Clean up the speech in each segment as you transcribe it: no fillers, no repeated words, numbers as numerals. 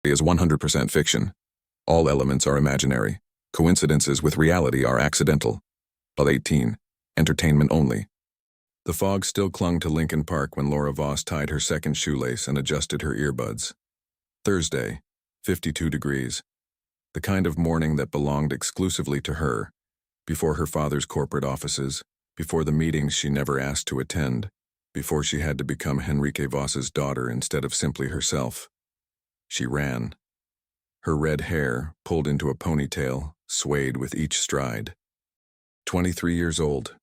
is 100% fiction. All elements are imaginary. Coincidences with reality are accidental. But 18. Entertainment only. The fog still clung to Lincoln Park when Laura Voss tied her second shoelace and adjusted her earbuds. Thursday, 52 degrees. The kind of morning that belonged exclusively to her, before her father's corporate offices, before the meetings she never asked to attend, before she had to become Henrique Voss's daughter instead of simply herself. She ran. Her red hair, pulled into a ponytail, swayed with each stride. 23 years old,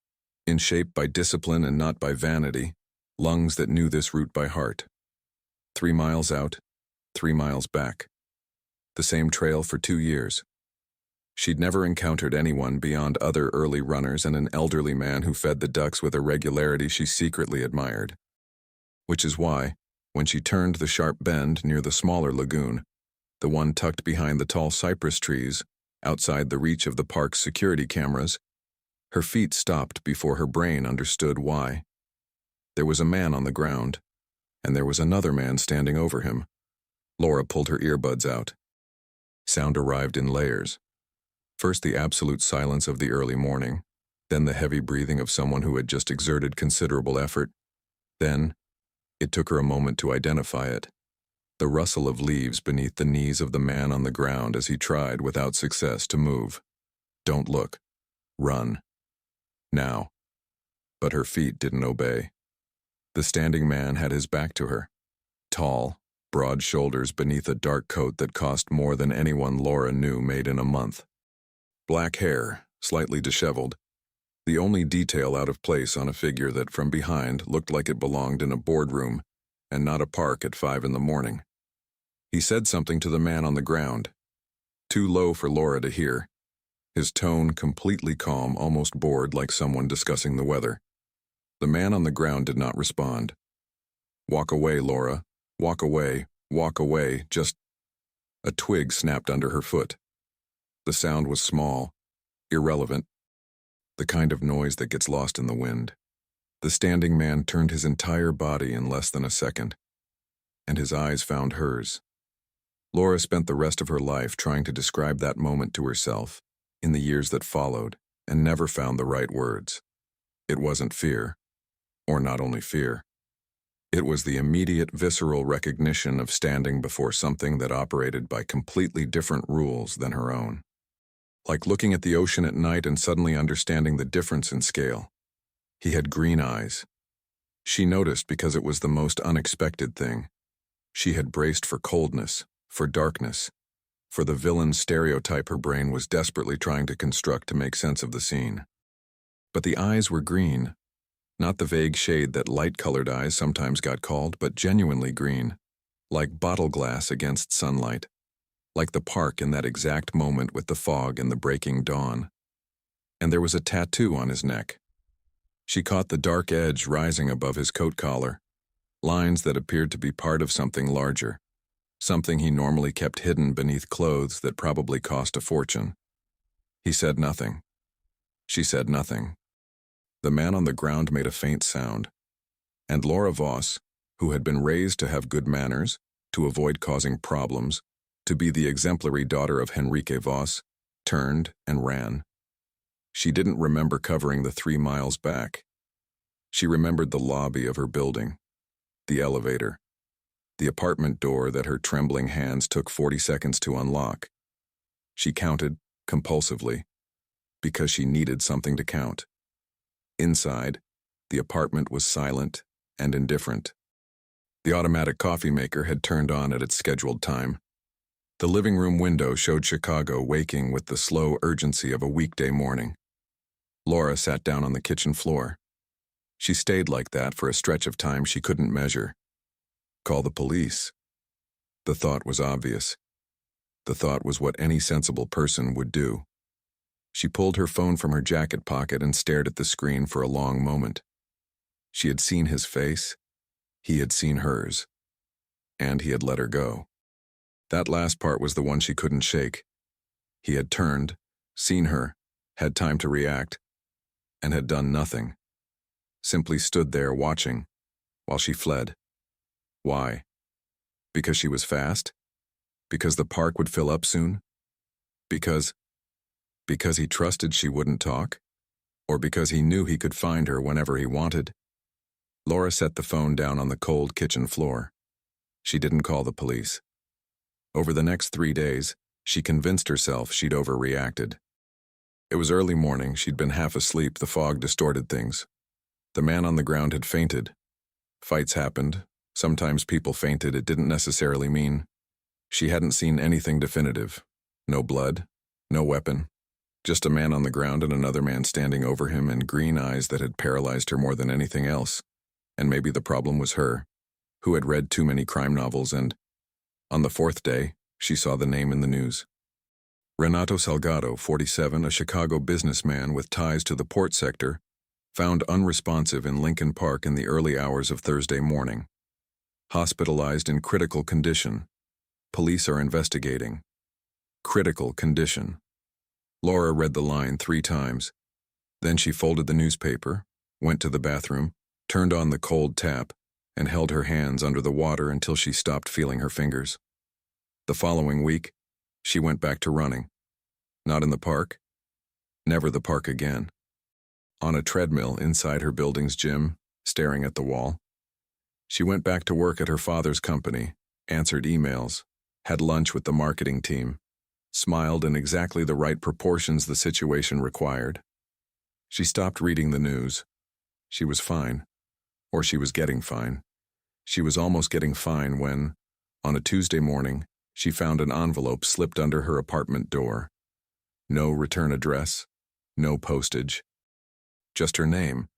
in shape by discipline and not by vanity, lungs that knew this route by heart. 3 miles out, 3 miles back. The same trail for 2 years. She'd never encountered anyone beyond other early runners and an elderly man who fed the ducks with a regularity she secretly admired. Which is why, when she turned the sharp bend near the smaller lagoon, the one tucked behind the tall cypress trees, outside the reach of the park's security cameras, her feet stopped before her brain understood why. There was a man on the ground, and there was another man standing over him. Laura pulled her earbuds out. Sound arrived in layers. First the absolute silence of the early morning, then the heavy breathing of someone who had just exerted considerable effort. Then, it took her a moment to identify it, the rustle of leaves beneath the knees of the man on the ground as he tried, without success, to move. Don't look. Run. Now. But her feet didn't obey. The standing man had his back to her. Tall, broad shoulders beneath a dark coat that cost more than anyone Laura knew made in a month. Black hair, slightly disheveled, the only detail out of place on a figure that from behind looked like it belonged in a boardroom and not a park at 5 in the morning. He said something to the man on the ground, too low for Laura to hear, his tone completely calm, almost bored, like someone discussing the weather. The man on the ground did not respond. Walk away, Laura. Walk away, just... A twig snapped under her foot. The sound was small, irrelevant, the kind of noise that gets lost in the wind. The standing man turned his entire body in less than a second, and his eyes found hers. Laura spent the rest of her life trying to describe that moment to herself, in the years that followed, and never found the right words. It wasn't fear, or not only fear. It was the immediate visceral recognition of standing before something that operated by completely different rules than her own. Like looking at the ocean at night and suddenly understanding the difference in scale. He had green eyes. She noticed because it was the most unexpected thing. She had braced for coldness, for darkness, for the villain stereotype her brain was desperately trying to construct to make sense of the scene. But the eyes were green, not the vague shade that light-colored eyes sometimes got called, but genuinely green, like bottle glass against sunlight. Like the park in that exact moment with the fog and the breaking dawn. And there was a tattoo on his neck. She caught the dark edge rising above his coat collar, lines that appeared to be part of something larger, something he normally kept hidden beneath clothes that probably cost a fortune. He said nothing. She said nothing. The man on the ground made a faint sound, and Laura Voss, who had been raised to have good manners, to avoid causing problems, to be the exemplary daughter of Henrique Voss, turned and ran. She didn't remember covering the 3 miles back. She remembered the lobby of her building, the elevator, the apartment door that her trembling hands took 40 seconds to unlock. She counted, compulsively, because she needed something to count. Inside, the apartment was silent and indifferent. The automatic coffee maker had turned on at its scheduled time. The living room window showed Chicago waking with the slow urgency of a weekday morning. Laura sat down on the kitchen floor. She stayed like that for a stretch of time she couldn't measure. Call the police. The thought was obvious. The thought was what any sensible person would do. She pulled her phone from her jacket pocket and stared at the screen for a long moment. She had seen his face. He had seen hers. And he had let her go. That last part was the one she couldn't shake. He had turned, seen her, had time to react, and had done nothing. Simply stood there watching, while she fled. Why? Because she was fast? Because the park would fill up soon? Because he trusted she wouldn't talk? Or because he knew he could find her whenever he wanted? Laura set the phone down on the cold kitchen floor. She didn't call the police. Over the next 3 days, she convinced herself she'd overreacted. It was early morning, she'd been half asleep, the fog distorted things. The man on the ground had fainted. Fights happened. Sometimes people fainted. It didn't necessarily mean. She hadn't seen anything definitive. No blood, no weapon. Just a man on the ground and another man standing over him and green eyes that had paralyzed her more than anything else. And maybe the problem was her, who had read too many crime novels and, on the 4th day, she saw the name in the news. Renato Salgado, 47, a Chicago businessman with ties to the port sector, found unresponsive in Lincoln Park in the early hours of Thursday morning. Hospitalized in critical condition. Police are investigating. Critical condition. Laura read the line 3 times. Then she folded the newspaper, went to the bathroom, turned on the cold tap, and held her hands under the water until she stopped feeling her fingers. The following week, she went back to running. Not in the park. Never the park again. On a treadmill inside her building's gym, staring at the wall. She went back to work at her father's company, answered emails, had lunch with the marketing team, smiled in exactly the right proportions the situation required. She stopped reading the news. She was fine. Or she was getting fine. She was almost getting fine when, on a Tuesday morning, she found an envelope slipped under her apartment door. No return address, no postage. Just her name,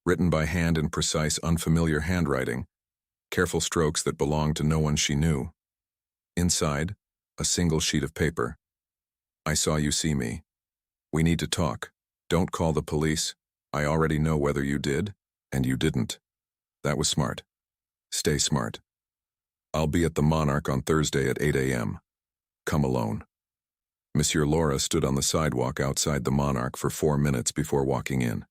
written by hand in precise, unfamiliar handwriting, careful strokes that belonged to no one she knew. Inside, a single sheet of paper. I saw you see me. We need to talk. Don't call the police. I already know whether you did, and you didn't. That was smart. Stay smart. I'll be at the Monarch on Thursday at 8 a.m. Come alone. Monsieur Laura stood on the sidewalk outside the Monarch for 4 minutes before walking in.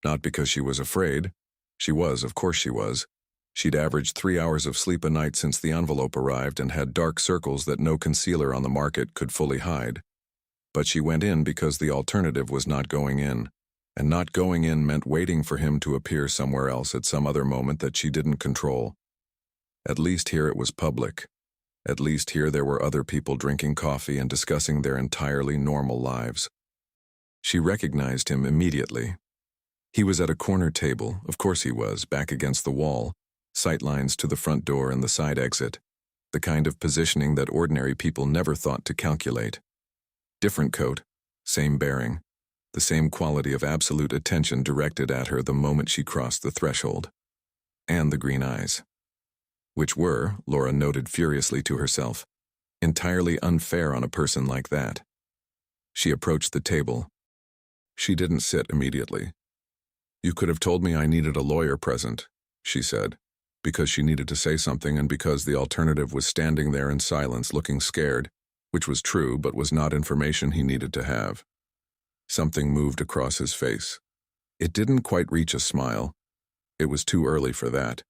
Not because she was afraid. She was, of course she was. She'd averaged 3 hours of sleep a night since the envelope arrived and had dark circles that no concealer on the market could fully hide. But she went in because the alternative was not going in. And not going in meant waiting for him to appear somewhere else at some other moment that she didn't control. At least here it was public. At least here there were other people drinking coffee and discussing their entirely normal lives. She recognized him immediately. He was at a corner table, of course he was, back against the wall, sightlines to the front door and the side exit, the kind of positioning that ordinary people never thought to calculate. Different coat, same bearing. The same quality of absolute attention directed at her the moment she crossed the threshold. And the green eyes. Which were, Laura noted furiously to herself, entirely unfair on a person like that. She approached the table. She didn't sit immediately. You could have told me I needed a lawyer present, she said, because she needed to say something and because the alternative was standing there in silence looking scared, which was true but was not information he needed to have. Something moved across his face. It didn't quite reach a smile. It was too early for that,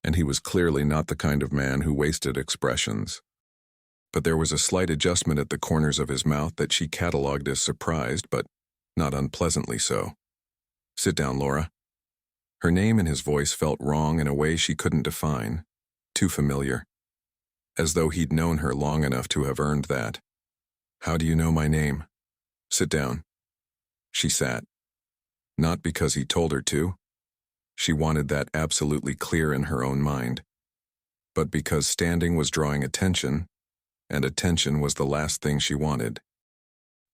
and he was clearly not the kind of man who wasted expressions. But there was a slight adjustment at the corners of his mouth that she catalogued as surprised, but not unpleasantly so. Sit down, Laura. Her name and his voice felt wrong in a way she couldn't define, too familiar, as though he'd known her long enough to have earned that. How do you know my name? Sit down. She sat. Not because he told her to. She wanted that absolutely clear in her own mind. But because standing was drawing attention, and attention was the last thing she wanted.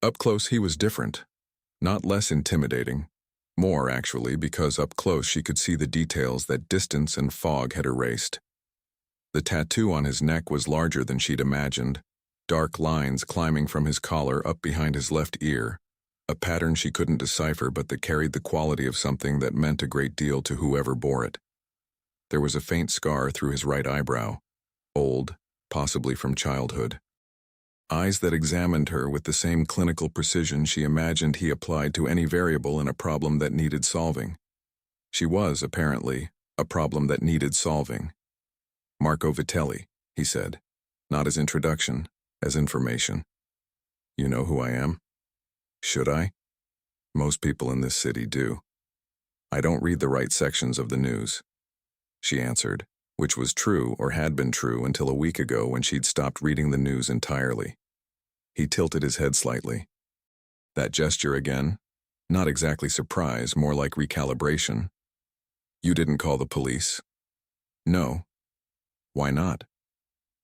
Up close he was different. Not less intimidating. More, actually, because up close she could see the details that distance and fog had erased. The tattoo on his neck was larger than she'd imagined, dark lines climbing from his collar up behind his left ear, a pattern she couldn't decipher but that carried the quality of something that meant a great deal to whoever bore it. There was a faint scar through his right eyebrow, old, possibly from childhood. Eyes that examined her with the same clinical precision she imagined he applied to any variable in a problem that needed solving. She was, apparently, a problem that needed solving. Marco Vitelli, he said. Not as introduction, as information. You know who I am? Should I? Most people in this city do. I don't read the right sections of the news, she answered, which was true or had been true until a week ago when she'd stopped reading the news entirely. He tilted his head slightly. That gesture again? Not exactly surprise, more like recalibration. You didn't call the police? No. Why not?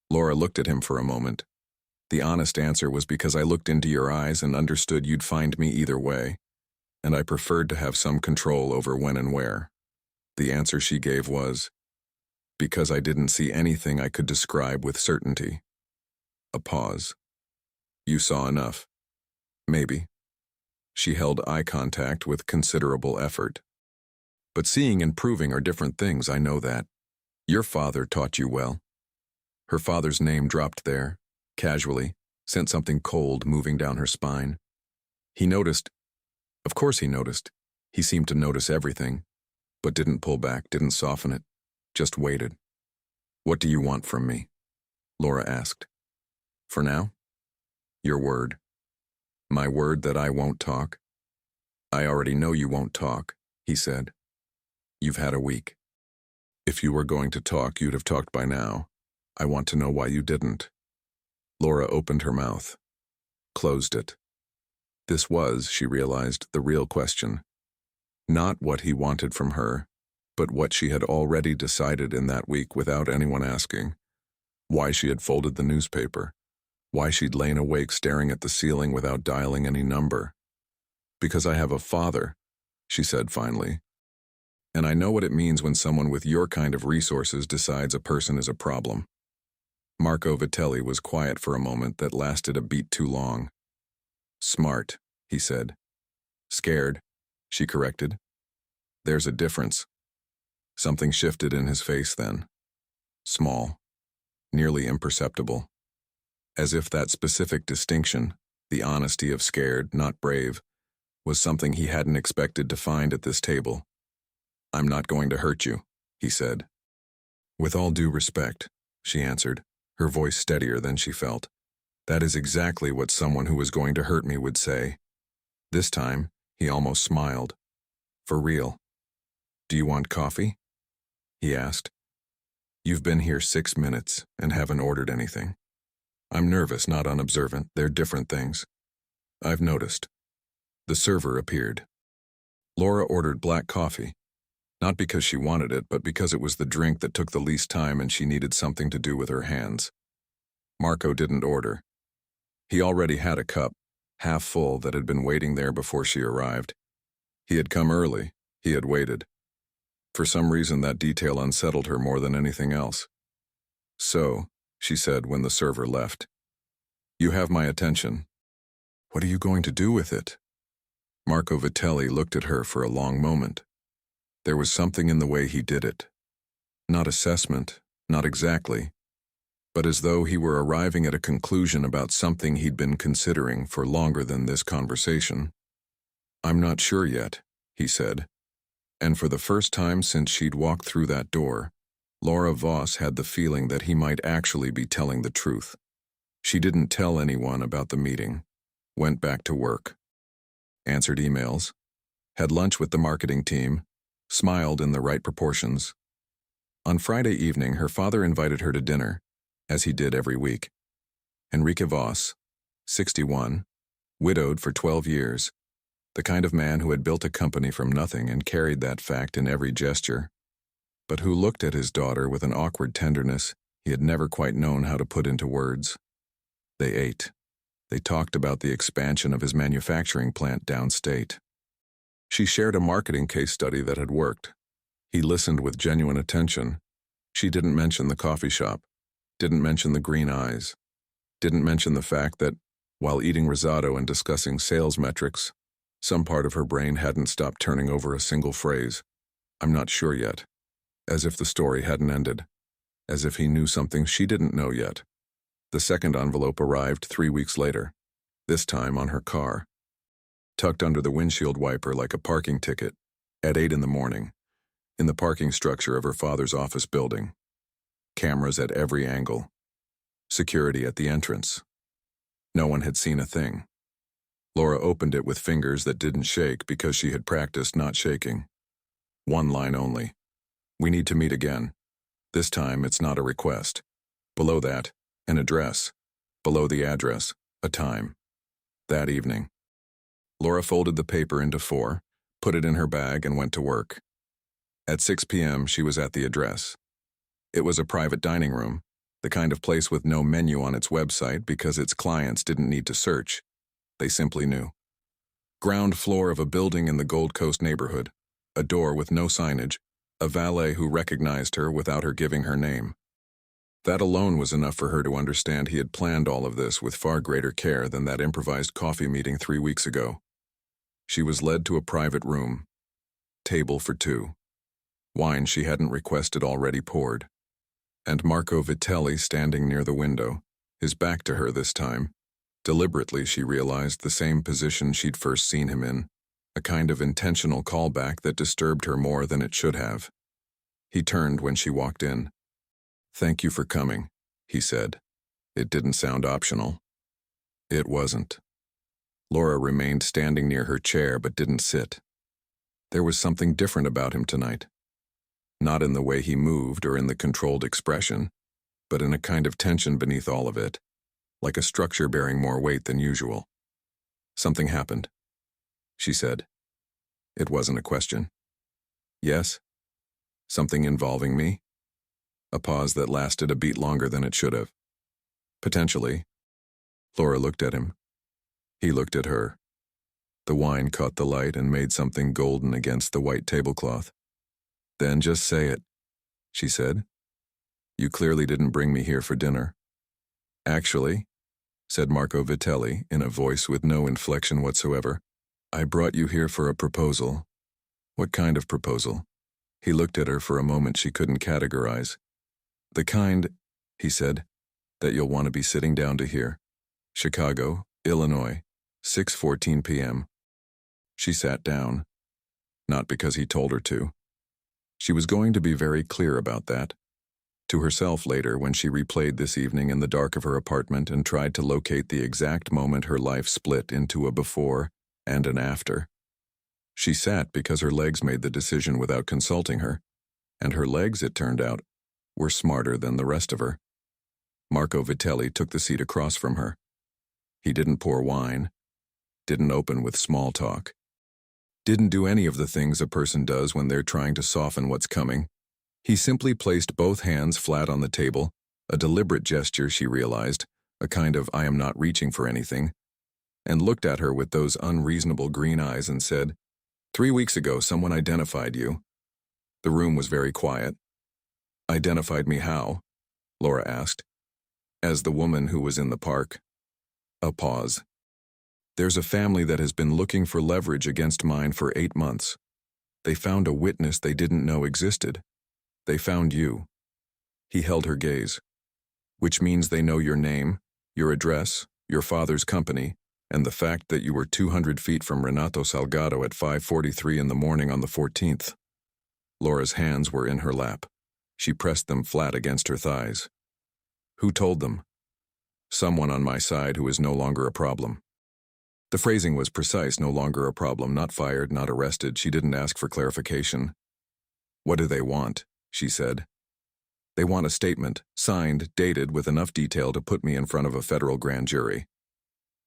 Laura looked at him for a moment. The honest answer was because I looked into your eyes and understood you'd find me either way, and I preferred to have some control over when and where. The answer she gave was, because I didn't see anything I could describe with certainty. A pause. You saw enough. Maybe. She held eye contact with considerable effort. But seeing and proving are different things, I know that. Your father taught you well. Her father's name dropped there, casually, sent something cold moving down her spine. He noticed. Of course he noticed. He seemed to notice everything, but didn't pull back, didn't soften it, just waited. What do you want from me? Laura asked. For now? Your word. My word that I won't talk? I already know you won't talk, he said. You've had a week. If you were going to talk, you'd have talked by now. I want to know why you didn't. Laura opened her mouth, closed it. This was, she realized, the real question. Not what he wanted from her, but what she had already decided in that week without anyone asking. Why she had folded the newspaper. Why she'd lain awake staring at the ceiling without dialing any number. Because I have a father, she said finally. And I know what it means when someone with your kind of resources decides a person is a problem. Marco Vitelli was quiet for a moment that lasted a beat too long. Smart, he said. Scared, she corrected. There's a difference. Something shifted in his face then. Small, nearly imperceptible. As if that specific distinction, the honesty of scared, not brave, was something he hadn't expected to find at this table. I'm not going to hurt you, he said. With all due respect, she answered, her voice steadier than she felt. That is exactly what someone who was going to hurt me would say. This time, he almost smiled. For real. Do you want coffee? He asked. You've been here 6 minutes and haven't ordered anything. I'm nervous, not unobservant. They're different things. I've noticed. The server appeared. Laura ordered black coffee. Not because she wanted it, but because it was the drink that took the least time and she needed something to do with her hands. Marco didn't order. He already had a cup, half full, that had been waiting there before she arrived. He had come early. He had waited. For some reason, that detail unsettled her more than anything else. So, she said when the server left, you have my attention. What are you going to do with it? Marco Vitelli looked at her for a long moment. There was something in the way he did it. Not assessment, not exactly, but as though he were arriving at a conclusion about something he'd been considering for longer than this conversation. I'm not sure yet, he said. And for the first time since she'd walked through that door, Laura Voss had the feeling that he might actually be telling the truth. She didn't tell anyone about the meeting, went back to work, answered emails, had lunch with the marketing team, smiled in the right proportions. On Friday evening, her father invited her to dinner, as he did every week. Enrique Voss, 61, widowed for 12 years, the kind of man who had built a company from nothing and carried that fact in every gesture, but who looked at his daughter with an awkward tenderness he had never quite known how to put into words. They ate. They talked about the expansion of his manufacturing plant downstate. She shared a marketing case study that had worked. He listened with genuine attention. She didn't mention the coffee shop, didn't mention the green eyes, didn't mention the fact that, while eating risotto and discussing sales metrics, some part of her brain hadn't stopped turning over a single phrase. I'm not sure yet. As if the story hadn't ended. As if he knew something she didn't know yet. The second envelope arrived 3 weeks later, this time on her car. Tucked under the windshield wiper like a parking ticket, at 8 in the morning, in the parking structure of her father's office building. Cameras at every angle. Security at the entrance. No one had seen a thing. Laura opened it with fingers that didn't shake because she had practiced not shaking. One line only. We need to meet again. This time it's not a request. Below that, an address. Below the address, a time. That evening. Laura folded the paper into 4, put it in her bag, and went to work. At 6 p.m., she was at the address. It was a private dining room, the kind of place with no menu on its website because its clients didn't need to search. They simply knew. Ground floor of a building in the Gold Coast neighborhood, a door with no signage, a valet who recognized her without her giving her name. That alone was enough for her to understand he had planned all of this with far greater care than that improvised coffee meeting 3 weeks ago. She was led to a private room. Table for 2. Wine she hadn't requested already poured. And Marco Vitelli standing near the window, his back to her this time. Deliberately, she realized, the same position she'd first seen him in, a kind of intentional callback that disturbed her more than it should have. He turned when she walked in. "Thank you for coming," he said. It didn't sound optional. It wasn't. Laura remained standing near her chair but didn't sit. There was something different about him tonight. Not in the way he moved or in the controlled expression, but in a kind of tension beneath all of it, like a structure bearing more weight than usual. "Something happened," she said. It wasn't a question. "Yes? Something involving me?" A pause that lasted a beat longer than it should have. "Potentially." Laura looked at him. He looked at her. The wine caught the light and made something golden against the white tablecloth. "Then just say it," she said. "You clearly didn't bring me here for dinner." "Actually," said Marco Vitelli in a voice with no inflection whatsoever, "I brought you here for a proposal." "What kind of proposal?" He looked at her for a moment she couldn't categorize. "The kind," he said, "that you'll want to be sitting down to hear. Chicago, Illinois, 6:14 p.m. She sat down. Not because he told her to. She was going to be very clear about that. To herself later when she replayed this evening in the dark of her apartment and tried to locate the exact moment her life split into a before and an after. She sat because her legs made the decision without consulting her, and her legs, it turned out, were smarter than the rest of her. Marco Vitelli took the seat across from her. He didn't pour wine, didn't open with small talk, didn't do any of the things a person does when they're trying to soften what's coming. He simply placed both hands flat on the table, a deliberate gesture, she realized, a kind of I am not reaching for anything, and looked at her with those unreasonable green eyes and said, "3 weeks ago someone identified you." The room was very quiet. "Identified me how?" Laura asked. "As the woman who was in the park." A pause. "There's a family that has been looking for leverage against mine for 8 months. They found a witness they didn't know existed. They found you." He held her gaze. "Which means they know your name, your address, your father's company, and the fact that you were 200 feet from Renato Salgado at 5:43 in the morning on the 14th. Laura's hands were in her lap. She pressed them flat against her thighs. "Who told them?" "Someone on my side who is no longer a problem." The phrasing was precise, no longer a problem, not fired, not arrested. She didn't ask for clarification. "What do they want?" she said. "They want a statement, signed, dated, with enough detail to put me in front of a federal grand jury."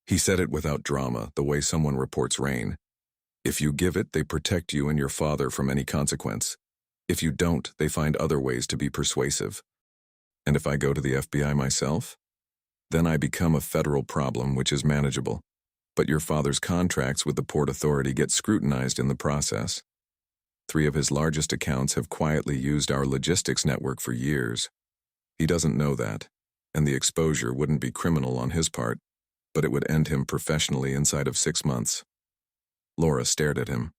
He said it without drama, the way someone reports rain. "If you give it, they protect you and your father from any consequence. If you don't, they find other ways to be persuasive. And if I go to the FBI myself? Then I become a federal problem, which is manageable. But your father's contracts with the Port Authority get scrutinized in the process. 3 of his largest accounts have quietly used our logistics network for years. He doesn't know that, and the exposure wouldn't be criminal on his part, but it would end him professionally inside of 6 months." Laura stared at him.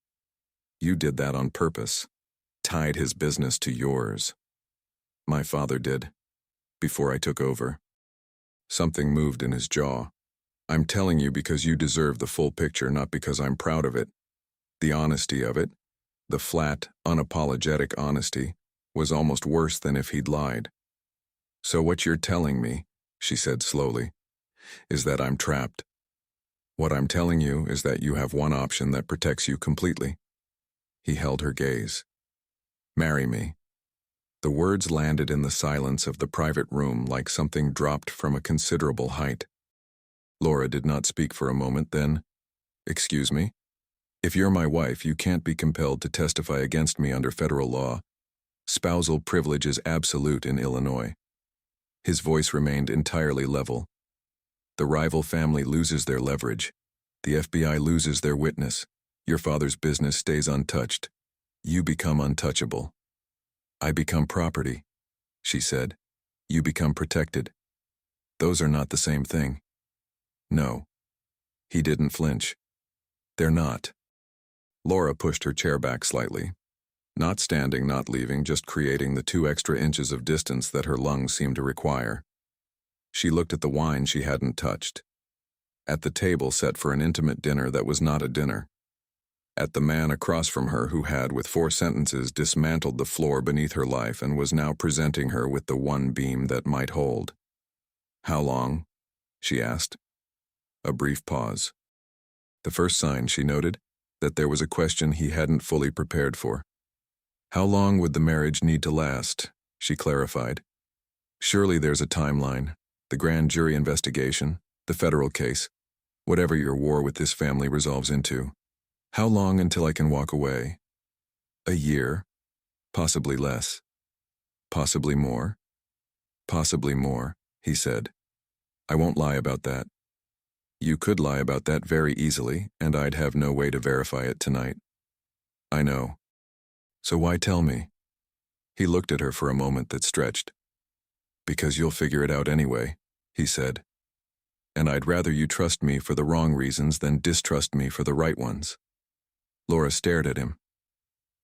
"You did that on purpose. Tied his business to yours." "My father did. Before I took over." Something moved in his jaw. "I'm telling you because you deserve the full picture, not because I'm proud of it. The honesty of it, the flat, unapologetic honesty, was almost worse than if he'd lied. So what you're telling me she said slowly, is that I'm trapped. What I'm telling you is that you have one option that protects you completely. He held her gaze. Marry me. The words landed in the silence of the private room like something dropped from a considerable height. Laura did not speak for a moment, then, excuse me? If you're my wife, you can't be compelled to testify against me under federal law. Spousal privilege is absolute in Illinois. His voice remained entirely level. The rival family loses their leverage. The FBI loses their witness. Your father's business stays untouched. You become untouchable. I become property, she said. You become protected. Those are not the same thing. No. He didn't flinch. They're not. Laura pushed her chair back slightly. Not standing, not leaving, just creating the 2 extra inches of distance that her lungs seemed to require. She looked at the wine she hadn't touched. At the table set for an intimate dinner that was not a dinner. At the man across from her who had, with 4 sentences, dismantled the floor beneath her life and was now presenting her with the one beam that might hold. How long? She asked. A brief pause. The first sign, she noted, that there was a question he hadn't fully prepared for. How long would the marriage need to last? She clarified. Surely there's a timeline, the grand jury investigation, the federal case, whatever your war with this family resolves into. How long until I can walk away? A year? Possibly less. Possibly more? Possibly more, he said. I won't lie about that. You could lie about that very easily, and I'd have no way to verify it tonight. I know. So why tell me? He looked at her for a moment that stretched. Because you'll figure it out anyway, he said. And I'd rather you trust me for the wrong reasons than distrust me for the right ones. Laura stared at him.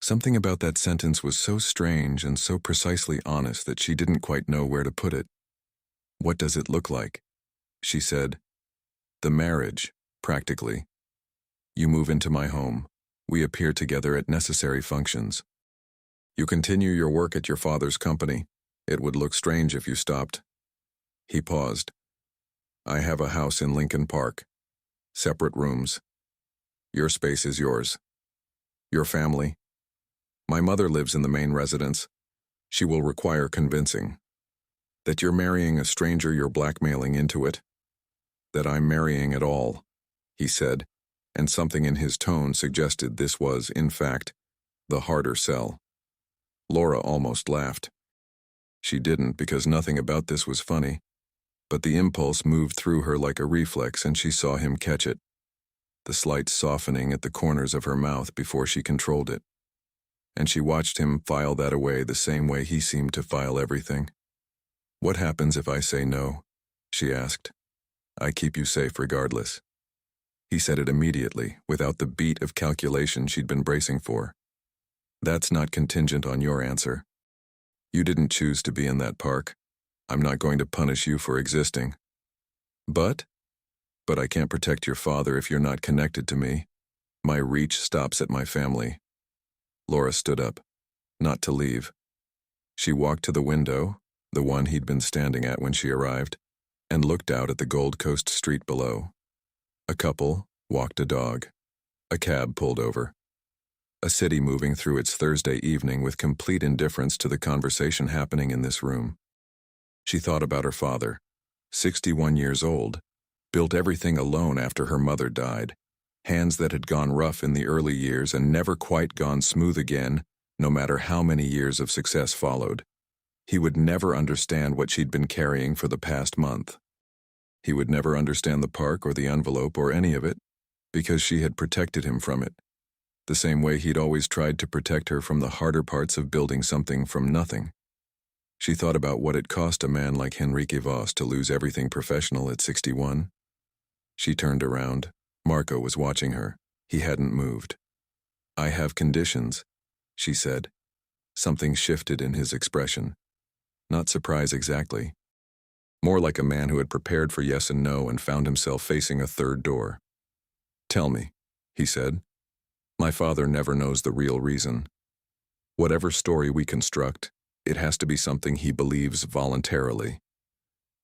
Something about that sentence was so strange and so precisely honest that she didn't quite know where to put it. What does it look like? She said. The marriage, practically. You move into my home. We appear together at necessary functions. You continue your work at your father's company. It would look strange if you stopped. He paused. I have a house in Lincoln Park. Separate rooms. Your space is yours. Your family. My mother lives in the main residence. She will require convincing. That you're marrying a stranger you're blackmailing into it. That I'm marrying at all, he said, and something in his tone suggested this was, in fact, the harder sell. Laura almost laughed. She didn't because nothing about this was funny, but the impulse moved through her like a reflex and she saw him catch it, the slight softening at the corners of her mouth before she controlled it. And she watched him file that away the same way he seemed to file everything. What happens if I say no? She asked. I keep you safe regardless. He said it immediately, without the beat of calculation she'd been bracing for. That's not contingent on your answer. You didn't choose to be in that park. I'm not going to punish you for existing. But I can't protect your father if you're not connected to me. My reach stops at my family. Laura stood up, not to leave. She walked to the window, the one he'd been standing at when she arrived, and looked out at the Gold Coast street below. A couple walked a dog. A cab pulled over. A city moving through its Thursday evening with complete indifference to the conversation happening in this room. She thought about her father, 61 years old, built everything alone after her mother died, hands that had gone rough in the early years and never quite gone smooth again, no matter how many years of success followed. He would never understand what she'd been carrying for the past month. He would never understand the park or the envelope or any of it, because she had protected him from it, the same way he'd always tried to protect her from the harder parts of building something from nothing. She thought about what it cost a man like Henrique Voss to lose everything professional at 61. She turned around. Marco was watching her. He hadn't moved. I have conditions, she said. Something shifted in his expression. Not surprise exactly. More like a man who had prepared for yes and no and found himself facing a third door. Tell me, he said. My father never knows the real reason. Whatever story we construct, it has to be something he believes voluntarily.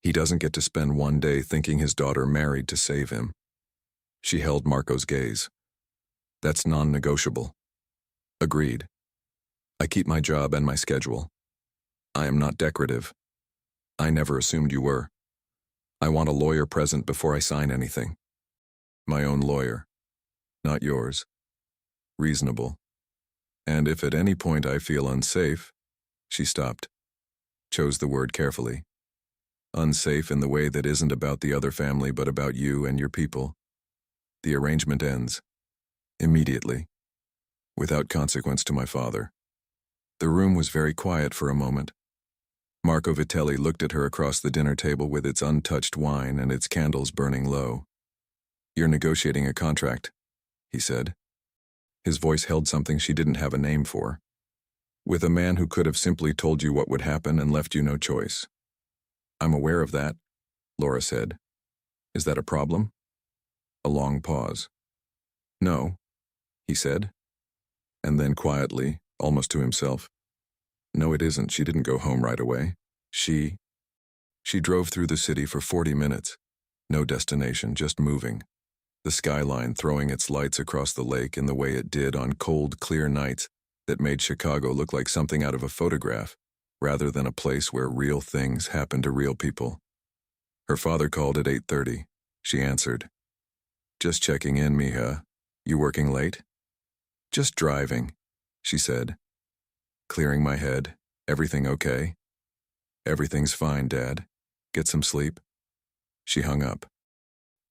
He doesn't get to spend one day thinking his daughter married to save him. She held Marco's gaze. That's non-negotiable. Agreed. I keep my job and my schedule. I am not decorative. I never assumed you were. I want a lawyer present before I sign anything. My own lawyer. Not yours. Reasonable. And if at any point I feel unsafe, she stopped. Chose the word carefully. Unsafe in the way that isn't about the other family but about you and your people. The arrangement ends. Immediately. Without consequence to my father. The room was very quiet for a moment. Marco Vitelli looked at her across the dinner table with its untouched wine and its candles burning low. You're negotiating a contract, he said. His voice held something she didn't have a name for. With a man who could have simply told you what would happen and left you no choice. I'm aware of that, Laura said. Is that a problem? A long pause. No, he said. And then quietly, almost to himself. No, it isn't. She didn't go home right away. She drove through the city for 40 minutes. No destination, just moving. The skyline throwing its lights across the lake in the way it did on cold, clear nights that made Chicago look like something out of a photograph, rather than a place where real things happen to real people. Her father called at 8:30. She answered. Just checking in, mija. You working late? Just driving, she said. Clearing my head. Everything okay? Everything's fine, Dad. Get some sleep. She hung up.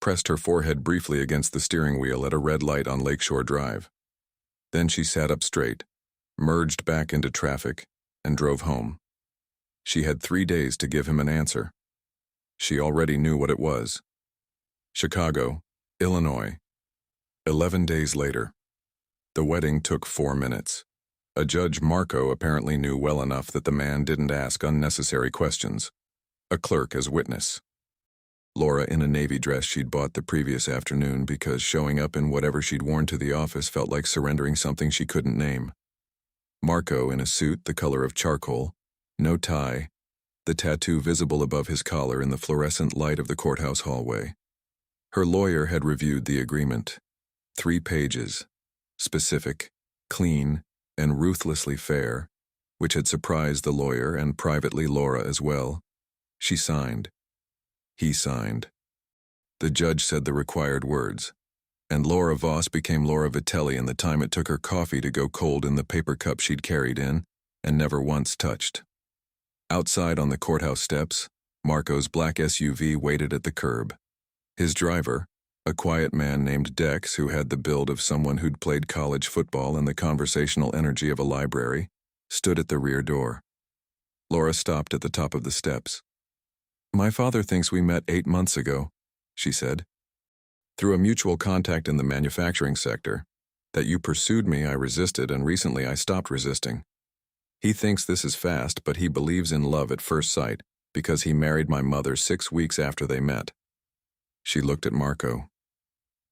Pressed her forehead briefly against the steering wheel at a red light on Lakeshore Drive. Then she sat up straight, merged back into traffic, and drove home. She had 3 days to give him an answer. She already knew what it was. Chicago, Illinois. 11 days later. The wedding took 4 minutes. A Judge Marco apparently knew well enough that the man didn't ask unnecessary questions. A clerk as witness. Laura in a navy dress she'd bought the previous afternoon because showing up in whatever she'd worn to the office felt like surrendering something she couldn't name. Marco in a suit the color of charcoal, no tie, the tattoo visible above his collar in the fluorescent light of the courthouse hallway. Her lawyer had reviewed the agreement. 3 pages. Specific, clean, and ruthlessly fair, which had surprised the lawyer and privately Laura as well. She signed. He signed. The judge said the required words, and Laura Voss became Laura Vitelli in the time it took her coffee to go cold in the paper cup she'd carried in and never once touched. Outside on the courthouse steps, Marco's black SUV waited at the curb. His driver, a quiet man named Dex who had the build of someone who'd played college football and the conversational energy of a library, stood at the rear door. Laura stopped at the top of the steps. My father thinks we met 8 months ago, she said. Through a mutual contact in the manufacturing sector. That you pursued me, I resisted, and recently I stopped resisting. He thinks this is fast, but he believes in love at first sight because he married my mother 6 weeks after they met. She looked at Marco.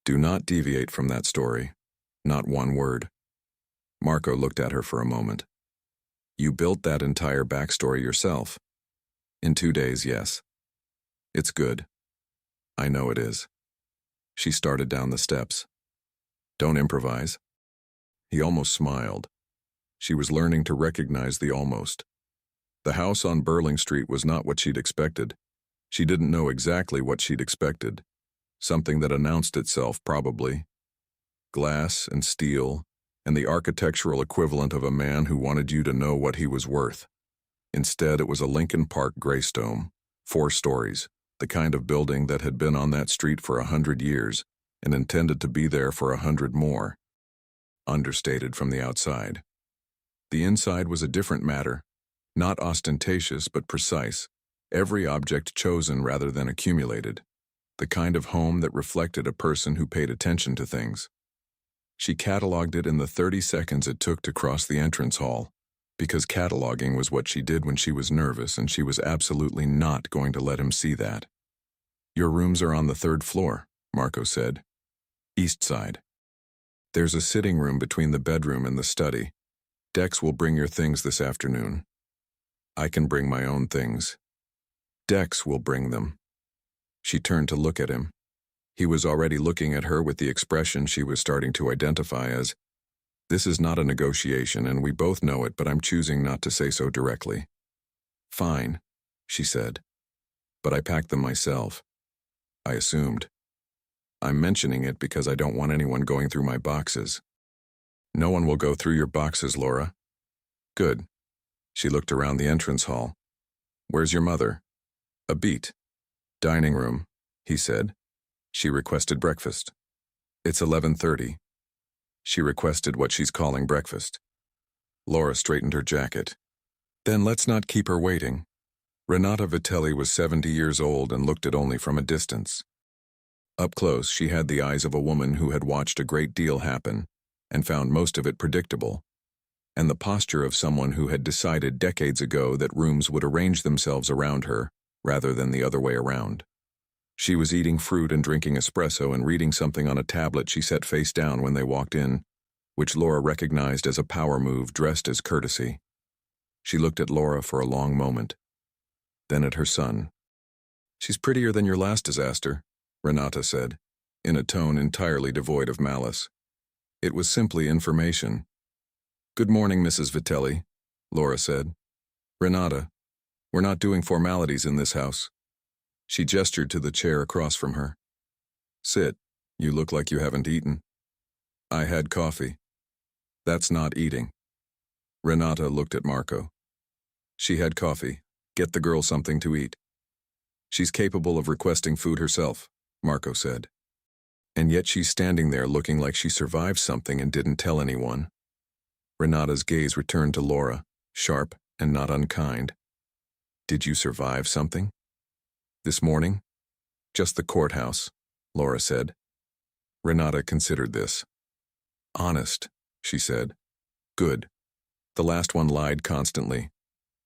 Do not deviate from that story. Not one word. Marco looked at her for a moment. You built that entire backstory yourself. In 2 days, yes. It's good. I know it is. She started down the steps. Don't improvise. He almost smiled. She was learning to recognize the almost. The house on Burling Street was not what she'd expected. She didn't know exactly what she'd expected. Something that announced itself, probably. Glass and steel, and the architectural equivalent of a man who wanted you to know what he was worth. Instead, it was a Lincoln Park Greystone, 4 stories, the kind of building that had been on that street for 100 years and intended to be there for 100 more. Understated from the outside. The inside was a different matter, not ostentatious but precise, every object chosen rather than accumulated, the kind of home that reflected a person who paid attention to things. She cataloged it in the 30 seconds it took to cross the entrance hall, because cataloging was what she did when she was nervous, and she was absolutely not going to let him see that. Your rooms are on the 3rd floor, Marco said. East side. There's a sitting room between the bedroom and the study. Dex will bring your things this afternoon. I can bring my own things. Dex will bring them. She turned to look at him. He was already looking at her with the expression she was starting to identify as, "This is not a negotiation, and we both know it, but I'm choosing not to say so directly." "Fine," she said. "But I packed them myself." I assumed. "I'm mentioning it because I don't want anyone going through my boxes." "No one will go through your boxes, Laura." "Good." She looked around the entrance hall. "Where's your mother?" "A beat." "Dining room," he said. She requested breakfast. "It's 11:30. She requested what she's calling breakfast. Laura straightened her jacket. "Then let's not keep her waiting." Renata Vitelli was 70 years old and looked at only from a distance. Up close, she had the eyes of a woman who had watched a great deal happen and found most of it predictable, and the posture of someone who had decided decades ago that rooms would arrange themselves around her rather than the other way around. She was eating fruit and drinking espresso and reading something on a tablet she set face down when they walked in, which Laura recognized as a power move dressed as courtesy. She looked at Laura for a long moment, then at her son. "She's prettier than your last disaster," Renata said, in a tone entirely devoid of malice. It was simply information. "Good morning, Mrs. Vitelli," Laura said. "Renata, we're not doing formalities in this house." She gestured to the chair across from her. "Sit. You look like you haven't eaten." "I had coffee." "That's not eating." Renata looked at Marco. "She had coffee. Get the girl something to eat." "She's capable of requesting food herself," Marco said. "And yet she's standing there looking like she survived something and didn't tell anyone." Renata's gaze returned to Laura, sharp and not unkind. "Did you survive something?" "This morning?" "Just the courthouse," Laura said. Renata considered this. "Honest," she said. "Good. The last one lied constantly.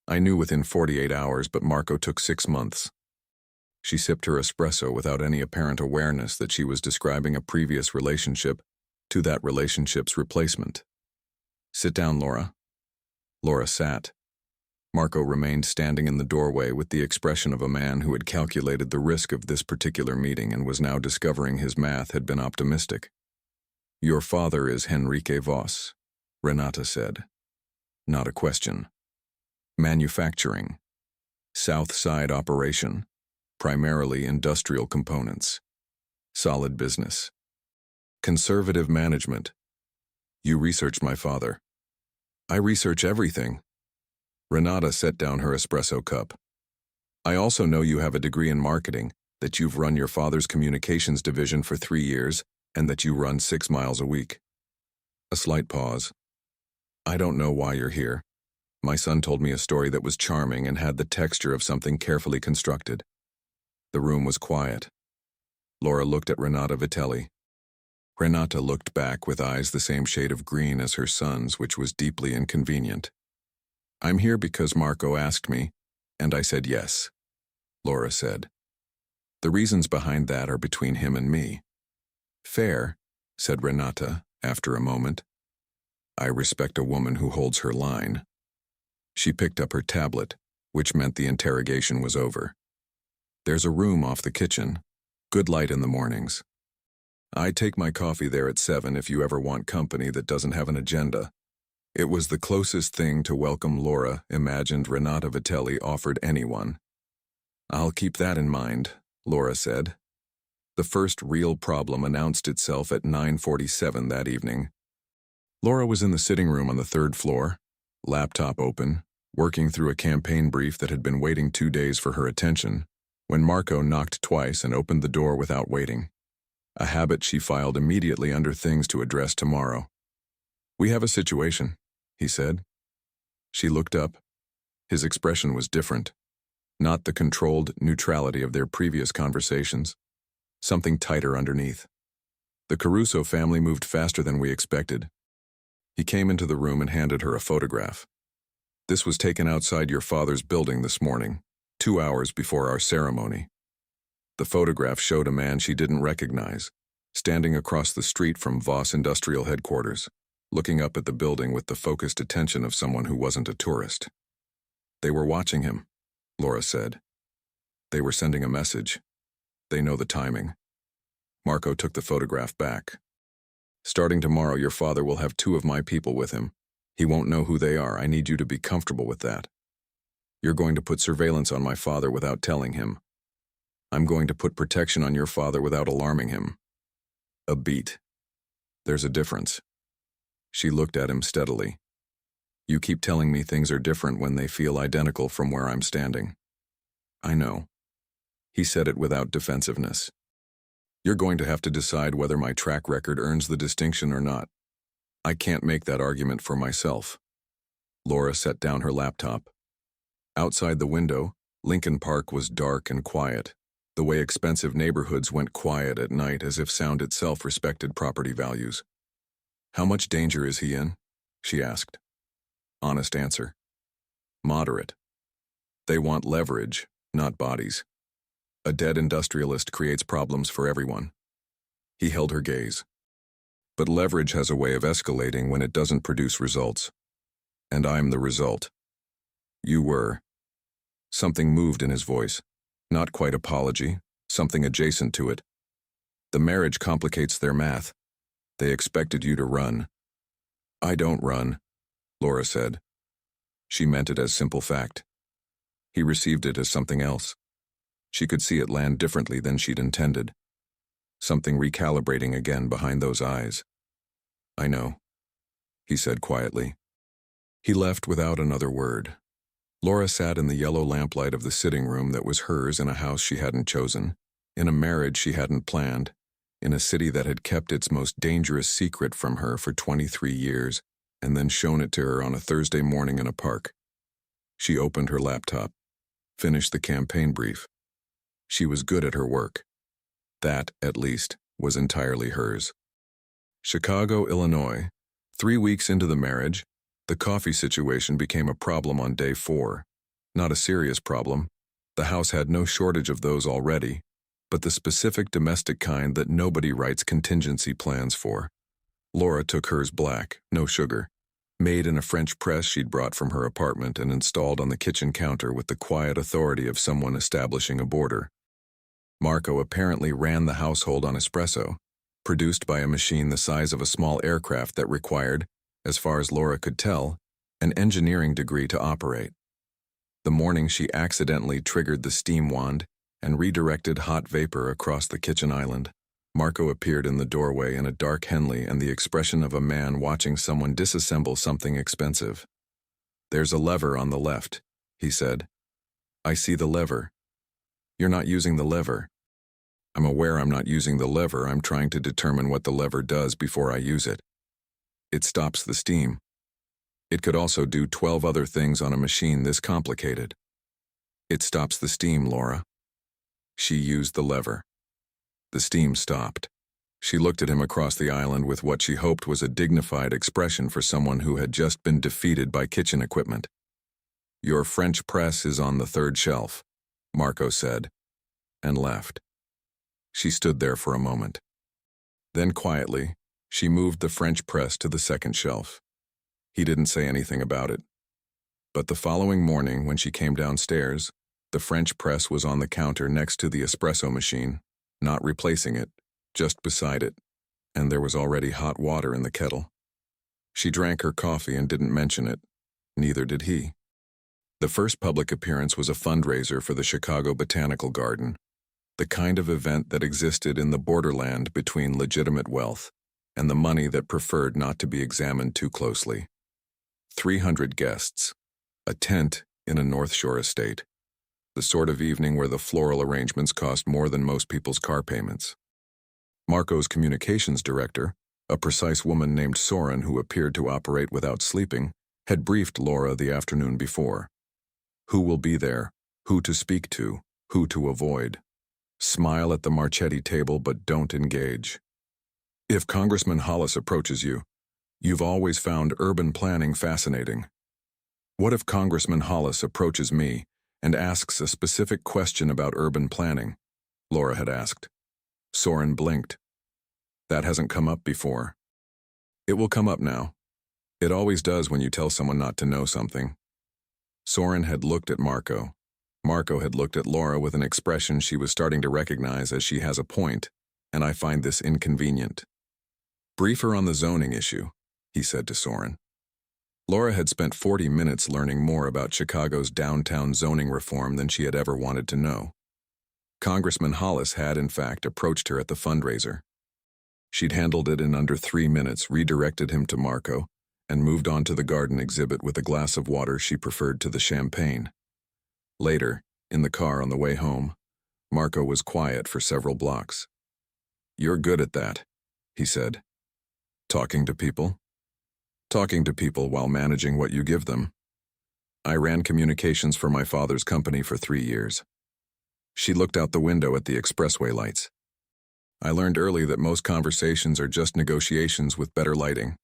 I knew within 48 hours, but Marco took 6 months." She sipped her espresso without any apparent awareness that she was describing a previous relationship to that relationship's replacement. "Sit down, Laura." Laura sat. Marco remained standing in the doorway with the expression of a man who had calculated the risk of this particular meeting and was now discovering his math had been optimistic. "Your father is Henrique Voss," Renata said. Not a question. "Manufacturing. South Side operation. Primarily industrial components. Solid business. Conservative management. You researched my father." "I research everything." Renata set down her espresso cup. "I also know you have a degree in marketing, that you've run your father's communications division for 3 years, and that you run 6 miles a week." A slight pause. "I don't know why you're here. My son told me a story that was charming and had the texture of something carefully constructed." The room was quiet. Laura looked at Renata Vitelli. Renata looked back with eyes the same shade of green as her son's, which was deeply inconvenient. "I'm here because Marco asked me, and I said yes," Laura said. "The reasons behind that are between him and me." "Fair," said Renata after a moment. "I respect a woman who holds her line." She picked up her tablet, which meant the interrogation was over. "There's a room off the kitchen. Good light in the mornings. I take my coffee there at 7 if you ever want company that doesn't have an agenda." It was the closest thing to welcome Laura imagined Renata Vitelli offered anyone. "I'll keep that in mind," Laura said. The first real problem announced itself at 9:47 that evening. Laura was in the sitting room on the 3rd floor, laptop open, working through a campaign brief that had been waiting 2 days for her attention, when Marco knocked twice and opened the door without waiting. A habit she filed immediately under things to address tomorrow. "We have a situation," he said. She looked up. His expression was different. Not the controlled neutrality of their previous conversations. Something tighter underneath. "The Caruso family moved faster than we expected." He came into the room and handed her a photograph. "This was taken outside your father's building this morning, 2 hours before our ceremony." The photograph showed a man she didn't recognize, standing across the street from Voss Industrial Headquarters, looking up at the building with the focused attention of someone who wasn't a tourist. "They were watching him," Laura said. They were sending a message. They know the timing. Marco took the photograph back. Starting tomorrow, your father will have 2 of my people with him. He won't know who they are. I need you to be comfortable with that. You're going to put surveillance on my father without telling him. I'm going to put protection on your father without alarming him. A beat. There's a difference. She looked at him steadily. You keep telling me things are different when they feel identical from where I'm standing. I know. He said it without defensiveness. You're going to have to decide whether my track record earns the distinction or not. I can't make that argument for myself. Laura set down her laptop. Outside the window, Lincoln Park was dark and quiet, the way expensive neighborhoods went quiet at night as if sound itself respected property values. How much danger is he in? She asked. Honest answer. Moderate. They want leverage, not bodies. A dead industrialist creates problems for everyone. He held her gaze. But leverage has a way of escalating when it doesn't produce results. And I'm the result. You were. Something moved in his voice. Not quite apology, something adjacent to it. The marriage complicates their math. They expected you to run. I don't run, Laura said. She meant it as simple fact. He received it as something else. She could see it land differently than she'd intended. Something recalibrating again behind those eyes. I know, he said quietly. He left without another word. Laura sat in the yellow lamplight of the sitting room that was hers in a house she hadn't chosen, in a marriage she hadn't planned, in a city that had kept its most dangerous secret from her for 23 years and then shown it to her on a Thursday morning in a park. She opened her laptop, finished the campaign brief. She was good at her work. That, at least, was entirely hers. Chicago, Illinois. 3 weeks into the marriage, the coffee situation became a problem on day 4. Not a serious problem. The house had no shortage of those already, but the specific domestic kind that nobody writes contingency plans for. Laura took hers black, no sugar, made in a French press she'd brought from her apartment and installed on the kitchen counter with the quiet authority of someone establishing a border. Marco apparently ran the household on espresso, produced by a machine the size of a small aircraft that required, as far as Laura could tell, an engineering degree to operate. The morning she accidentally triggered the steam wand and redirected hot vapor across the kitchen island, Marco appeared in the doorway in a dark Henley and the expression of a man watching someone disassemble something expensive. There's a lever on the left, he said. I see the lever. You're not using the lever. I'm aware I'm not using the lever. I'm trying to determine what the lever does before I use it. It stops the steam. It could also do 12 other things on a machine this complicated. It stops the steam, Laura. She used the lever. The steam stopped. She looked at him across the island with what she hoped was a dignified expression for someone who had just been defeated by kitchen equipment. Your French press is on the 3rd shelf, Marco said, and left. She stood there for a moment. Then quietly, she moved the French press to the 2nd shelf. He didn't say anything about it. But the following morning, when she came downstairs, the French press was on the counter next to the espresso machine, not replacing it, just beside it, and there was already hot water in the kettle. She drank her coffee and didn't mention it. Neither did he. The first public appearance was a fundraiser for the Chicago Botanical Garden, the kind of event that existed in the borderland between legitimate wealth and the money that preferred not to be examined too closely. 300 guests, a tent in a North Shore estate, the sort of evening where the floral arrangements cost more than most people's car payments. Marco's communications director, a precise woman named Soren who appeared to operate without sleeping, had briefed Laura the afternoon before. Who will be there, who to speak to, who to avoid. Smile at the Marchetti table but don't engage. If Congressman Hollis approaches you, you've always found urban planning fascinating. What if Congressman Hollis approaches me and asks a specific question about urban planning? Laura had asked. Soren blinked. That hasn't come up before. It will come up now. It always does when you tell someone not to know something. Soren had looked at Marco. Marco had looked at Laura with an expression she was starting to recognize as she has a point, and I find this inconvenient. Brief her on the zoning issue, he said to Soren. Laura had spent 40 minutes learning more about Chicago's downtown zoning reform than she had ever wanted to know. Congressman Hollis had, in fact, approached her at the fundraiser. She'd handled it in under 3 minutes, redirected him to Marco, and moved on to the garden exhibit with a glass of water she preferred to the champagne. Later, in the car on the way home, Marco was quiet for several blocks. "You're good at that," he said. "Talking to people?" "Talking to people while managing what you give them. I ran communications for my father's company for 3 years. She looked out the window at the expressway lights. I learned early that most conversations are just negotiations with better lighting.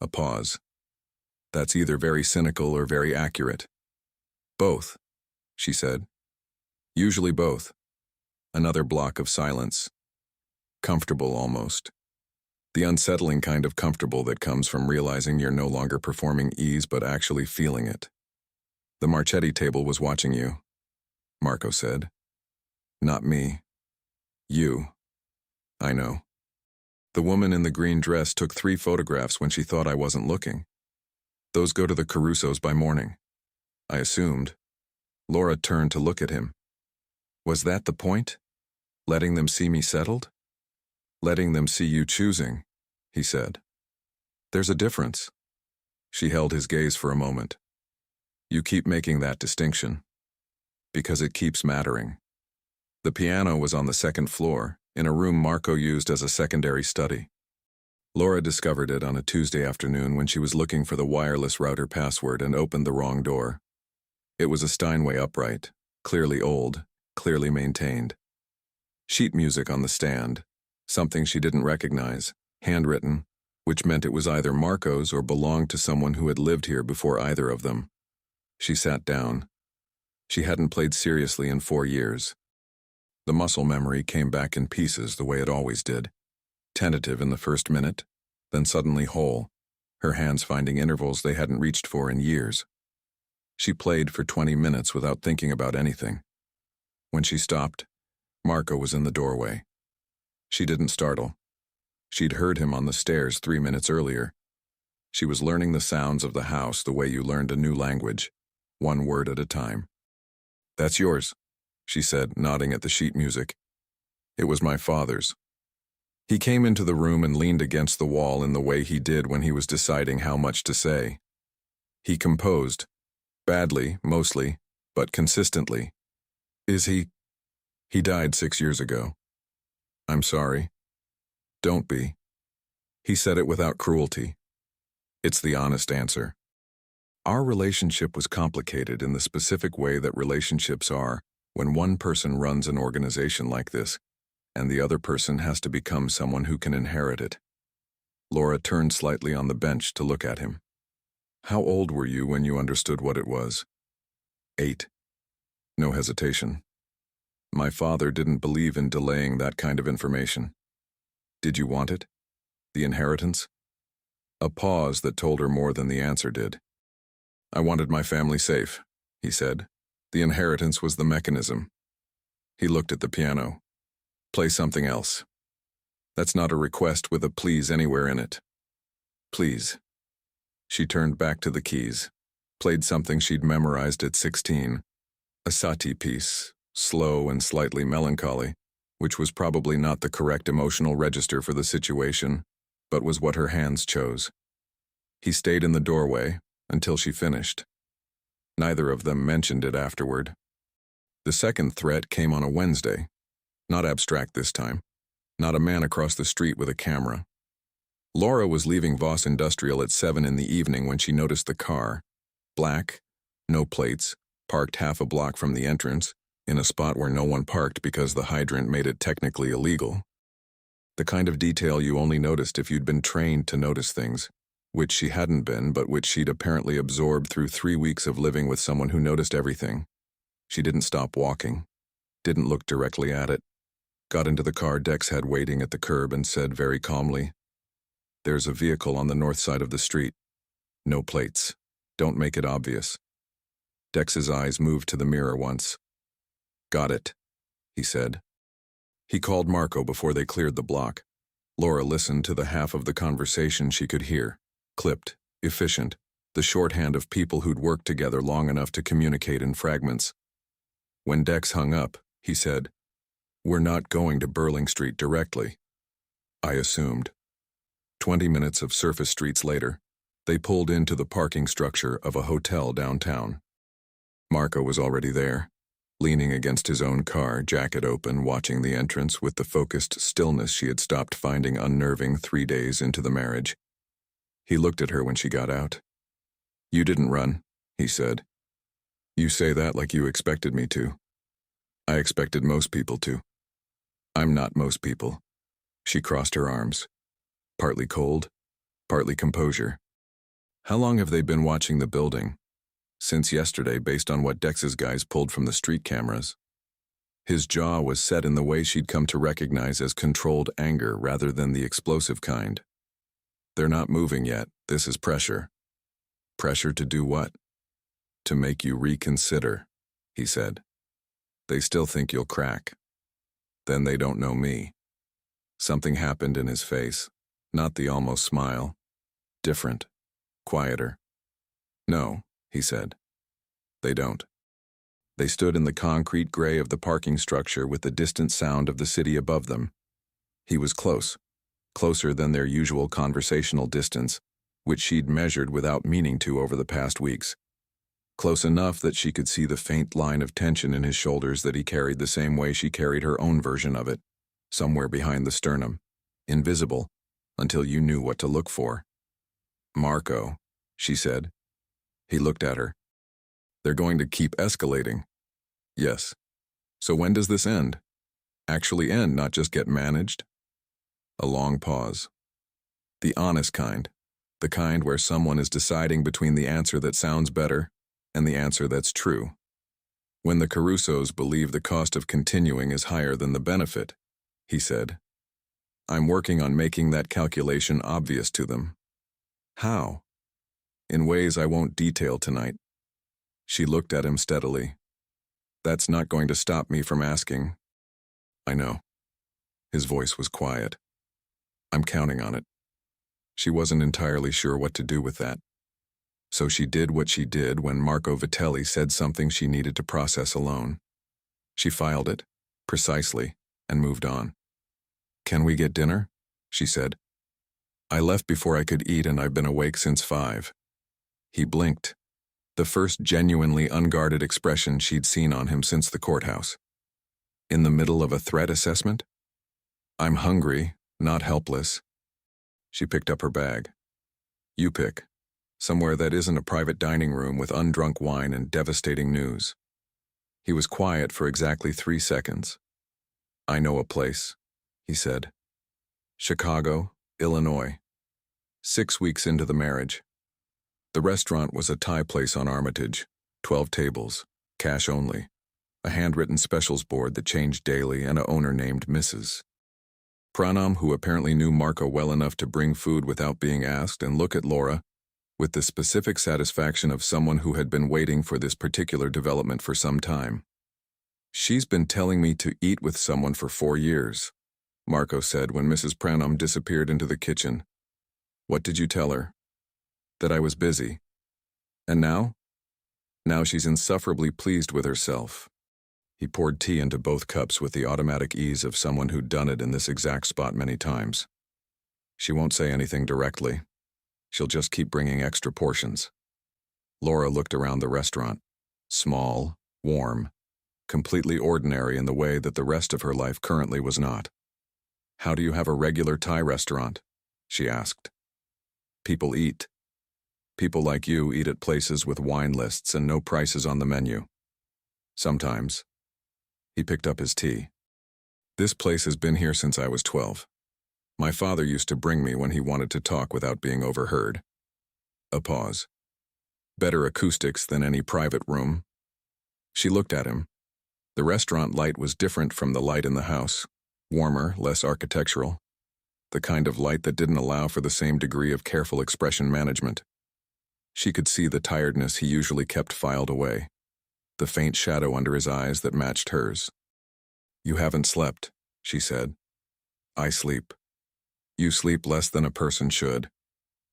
A pause. That's either very cynical or very accurate. Both, she said. Usually both. Another block of silence. Comfortable almost. The unsettling kind of comfortable that comes from realizing you're no longer performing ease but actually feeling it. The Marchetti table was watching you, Marco said. Not me. You. I know. The woman in the green dress took 3 photographs when she thought I wasn't looking. Those go to the Carusos by morning. I assumed. Laura turned to look at him. Was that the point? Letting them see me settled? Letting them see you choosing, he said. There's a difference. She held his gaze for a moment. You keep making that distinction. Because it keeps mattering. The piano was on the 2nd floor, in a room Marco used as a secondary study. Laura discovered it on a Tuesday afternoon when she was looking for the wireless router password and opened the wrong door. It was a Steinway upright, clearly old, clearly maintained. Sheet music on the stand, something she didn't recognize, handwritten, which meant it was either Marco's or belonged to someone who had lived here before either of them. She sat down. She hadn't played seriously in 4 years. The muscle memory came back in pieces the way it always did. Tentative in the first minute, then suddenly whole, her hands finding intervals they hadn't reached for in years. She played for 20 minutes without thinking about anything. When she stopped, Marco was in the doorway. She didn't startle. She'd heard him on the stairs 3 minutes earlier. She was learning the sounds of the house the way you learned a new language, one word at a time. That's yours, she said, nodding at the sheet music. It was my father's. He came into the room and leaned against the wall in the way he did when he was deciding how much to say. He composed, badly, mostly, but consistently. Is he? He died 6 years ago. I'm sorry. Don't be. He said it without cruelty. It's the honest answer. Our relationship was complicated in the specific way that relationships are when one person runs an organization like this, and the other person has to become someone who can inherit it. Laura turned slightly on the bench to look at him. How old were you when you understood what it was? 8. No hesitation. My father didn't believe in delaying that kind of information. Did you want it? The inheritance? A pause that told her more than the answer did. I wanted my family safe, he said. The inheritance was the mechanism. He looked at the piano. Play something else. That's not a request with a please anywhere in it. Please. She turned back to the keys, played something she'd memorized at 16, a Satie piece, slow and slightly melancholy, which was probably not the correct emotional register for the situation, but was what her hands chose. He stayed in the doorway until she finished. Neither of them mentioned it afterward. The second threat came on a Wednesday. Not abstract this time. Not a man across the street with a camera. Laura was leaving Voss Industrial at 7 in the evening when she noticed the car. Black, no plates, parked half a block from the entrance, in a spot where no one parked because the hydrant made it technically illegal. The kind of detail you only noticed if you'd been trained to notice things, which she hadn't been, but which she'd apparently absorbed through 3 weeks of living with someone who noticed everything. She didn't stop walking, didn't look directly at it, got into the car Dex had waiting at the curb and said very calmly, There's a vehicle on the north side of the street. No plates. Don't make it obvious. Dex's eyes moved to the mirror once. "Got it," he said. He called Marco before they cleared the block. Laura listened to the half of the conversation she could hear. Clipped, efficient, the shorthand of people who'd worked together long enough to communicate in fragments. When Dex hung up, he said, "We're not going to Burling Street directly." I assumed. 20 minutes of surface streets later, they pulled into the parking structure of a hotel downtown. Marco was already there, leaning against his own car, jacket open, watching the entrance with the focused stillness she had stopped finding unnerving 3 days into the marriage. He looked at her when she got out. "You didn't run," he said. "You say that like you expected me to." "I expected most people to." "I'm not most people." She crossed her arms. Partly cold, partly composure. "How long have they been watching the building?" "Since yesterday, based on what Dex's guys pulled from the street cameras." His jaw was set in the way she'd come to recognize as controlled anger rather than the explosive kind. "They're not moving yet. This is pressure." "Pressure to do what?" "To make you reconsider," he said. "They still think you'll crack." "Then they don't know me." Something happened in his face, not the almost smile. Different, quieter. "No," he said. "They don't." They stood in the concrete gray of the parking structure with the distant sound of the city above them. He was close, closer than their usual conversational distance, which she'd measured without meaning to over the past weeks. Close enough that she could see the faint line of tension in his shoulders that he carried the same way she carried her own version of it, somewhere behind the sternum, invisible, until you knew what to look for. "Marco," she said. He looked at her. "They're going to keep escalating." "Yes. So when does this end? Actually end, not just get managed?" A long pause. "The honest kind. The kind where someone is deciding between the answer that sounds better and the answer that's true. When the Carusos believe the cost of continuing is higher than the benefit," he said. "I'm working on making that calculation obvious to them." "How?" "In ways I won't detail tonight." She looked at him steadily. "That's not going to stop me from asking." "I know." His voice was quiet. "I'm counting on it." She wasn't entirely sure what to do with that. So she did what she did when Marco Vitelli said something she needed to process alone. She filed it, precisely, and moved on. "Can we get dinner?" she said. "I left before I could eat and I've been awake since 5. He blinked, the first genuinely unguarded expression she'd seen on him since the courthouse. "In the middle of a threat assessment?" "I'm hungry, not helpless." She picked up her bag. "You pick. Somewhere that isn't a private dining room with undrunk wine and devastating news." He was quiet for exactly 3 seconds. "I know a place," he said. "Chicago, Illinois. 6 weeks into the marriage." The restaurant was a Thai place on Armitage, 12 tables, cash only, a handwritten specials board that changed daily, and an owner named Mrs. Pranam, who apparently knew Marco well enough to bring food without being asked and look at Laura with the specific satisfaction of someone who had been waiting for this particular development for some time. "She's been telling me to eat with someone for 4 years, Marco said when Mrs. Pranam disappeared into the kitchen. "What did you tell her?" "That I was busy." "And now?" "Now she's insufferably pleased with herself." He poured tea into both cups with the automatic ease of someone who'd done it in this exact spot many times. "She won't say anything directly. She'll just keep bringing extra portions." Laura looked around the restaurant. Small, warm, completely ordinary in the way that the rest of her life currently was not. "How do you have a regular Thai restaurant?" she asked. "People eat. People like you eat at places with wine lists and no prices on the menu. Sometimes." He picked up his tea. "This place has been here since I was 12. My father used to bring me when he wanted to talk without being overheard." A pause. "Better acoustics than any private room." She looked at him. The restaurant light was different from the light in the house, warmer, less architectural, the kind of light that didn't allow for the same degree of careful expression management. She could see the tiredness he usually kept filed away, the faint shadow under his eyes that matched hers. "You haven't slept," she said. "I sleep. You sleep less than a person should.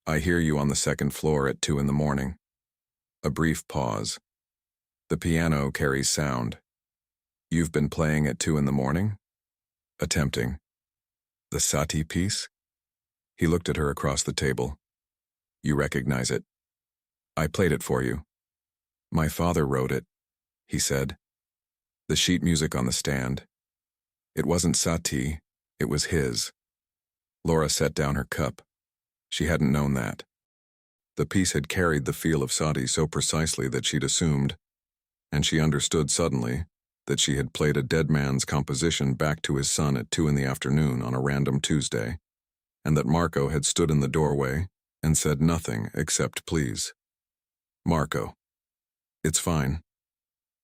I hear you on the second floor at 2 in the morning. A brief pause. The piano carries sound. "You've been playing at 2 in the morning?" Attempting. "The Satie piece?" He looked at her across the table. "You recognize it. I played it for you." "My father wrote it," he said. The sheet music on the stand. It wasn't Satie, it was his. Laura set down her cup. She hadn't known that. The piece had carried the feel of Satie so precisely that she'd assumed, and she understood suddenly, that she had played a dead man's composition back to his son at 2 in the afternoon on a random Tuesday, and that Marco had stood in the doorway and said nothing except please. "Marco. It's fine."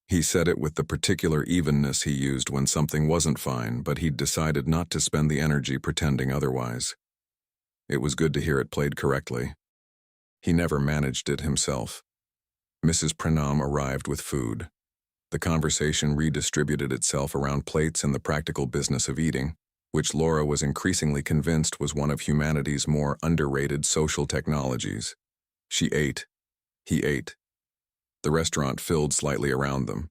He said it with the particular evenness he used when something wasn't fine, but he'd decided not to spend the energy pretending otherwise. It was good to hear it played correctly. He never managed it himself. Mrs. Prenam arrived with food. The conversation redistributed itself around plates and the practical business of eating, which Laura was increasingly convinced was one of humanity's more underrated social technologies. She ate. He ate. The restaurant filled slightly around them.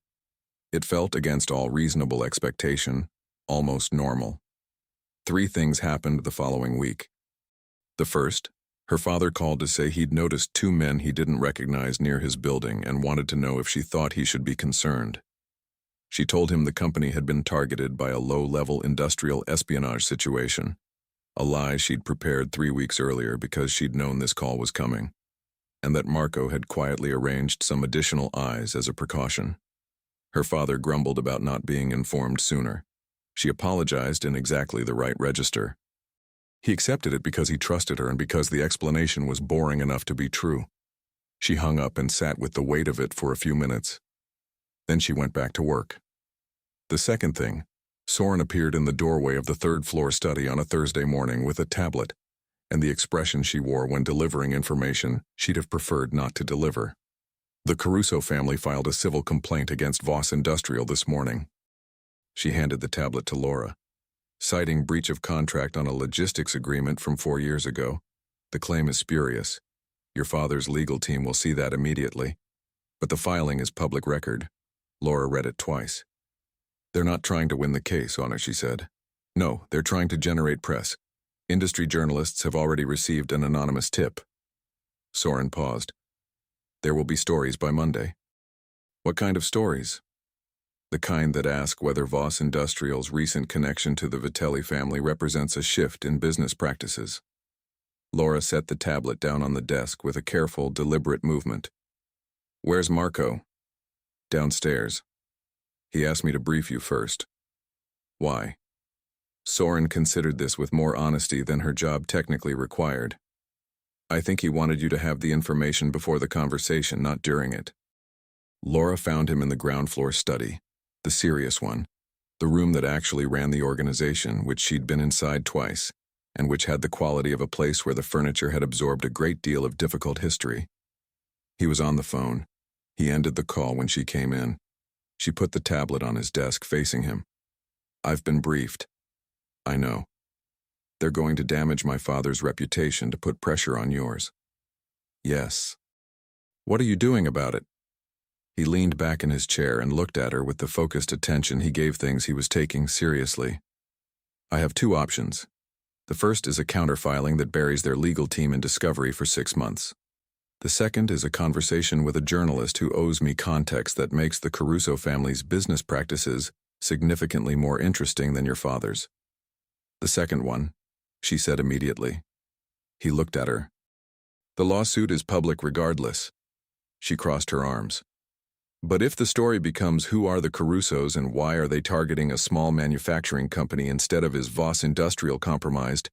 It felt, against all reasonable expectation, almost normal. 3 things happened the following week. The first, her father called to say he'd noticed 2 men he didn't recognize near his building and wanted to know if she thought he should be concerned. She told him the company had been targeted by a low-level industrial espionage situation, a lie she'd prepared 3 weeks earlier because she'd known this call was coming, and that Marco had quietly arranged some additional eyes as a precaution. Her father grumbled about not being informed sooner. She apologized in exactly the right register. He accepted it because he trusted her and because the explanation was boring enough to be true. She hung up and sat with the weight of it for a few minutes. Then she went back to work. The second thing, Soren appeared in the doorway of the 3rd-floor study on a Thursday morning with a tablet, and the expression she wore when delivering information she'd have preferred not to deliver. The Caruso family filed a civil complaint against Voss Industrial this morning. She handed the tablet to Laura. Citing breach of contract on a logistics agreement from 4 years ago, the claim is spurious. Your father's legal team will see that immediately. But the filing is public record. Laura read it twice. "They're not trying to win the case, Anna," she said. "No, they're trying to generate press. Industry journalists have already received an anonymous tip." Soren paused. "There will be stories by Monday." "What kind of stories?" "The kind that ask whether Voss Industrial's recent connection to the Vitelli family represents a shift in business practices." Laura set the tablet down on the desk with a careful, deliberate movement. "Where's Marco?" "Downstairs. He asked me to brief you first." "Why?" Soren considered this with more honesty than her job technically required. "I think he wanted you to have the information before the conversation, not during it." Laura found him in the ground-floor study, the serious one, the room that actually ran the organization, which she'd been inside twice, and which had the quality of a place where the furniture had absorbed a great deal of difficult history. He was on the phone. He ended the call when she came in. She put the tablet on his desk facing him. "I've been briefed." "I know. They're going to damage my father's reputation to put pressure on yours." "Yes." "What are you doing about it?" He leaned back in his chair and looked at her with the focused attention he gave things he was taking seriously. "I have 2 options. The first is a counterfiling that buries their legal team in discovery for 6 months. The second is a conversation with a journalist who owes me context that makes the Caruso family's business practices significantly more interesting than your father's." "The second one," she said immediately. He looked at her. "The lawsuit is public regardless." She crossed her arms. "But if the story becomes who are the Carusos and why are they targeting a small manufacturing company instead of is Voss Industrial compromised,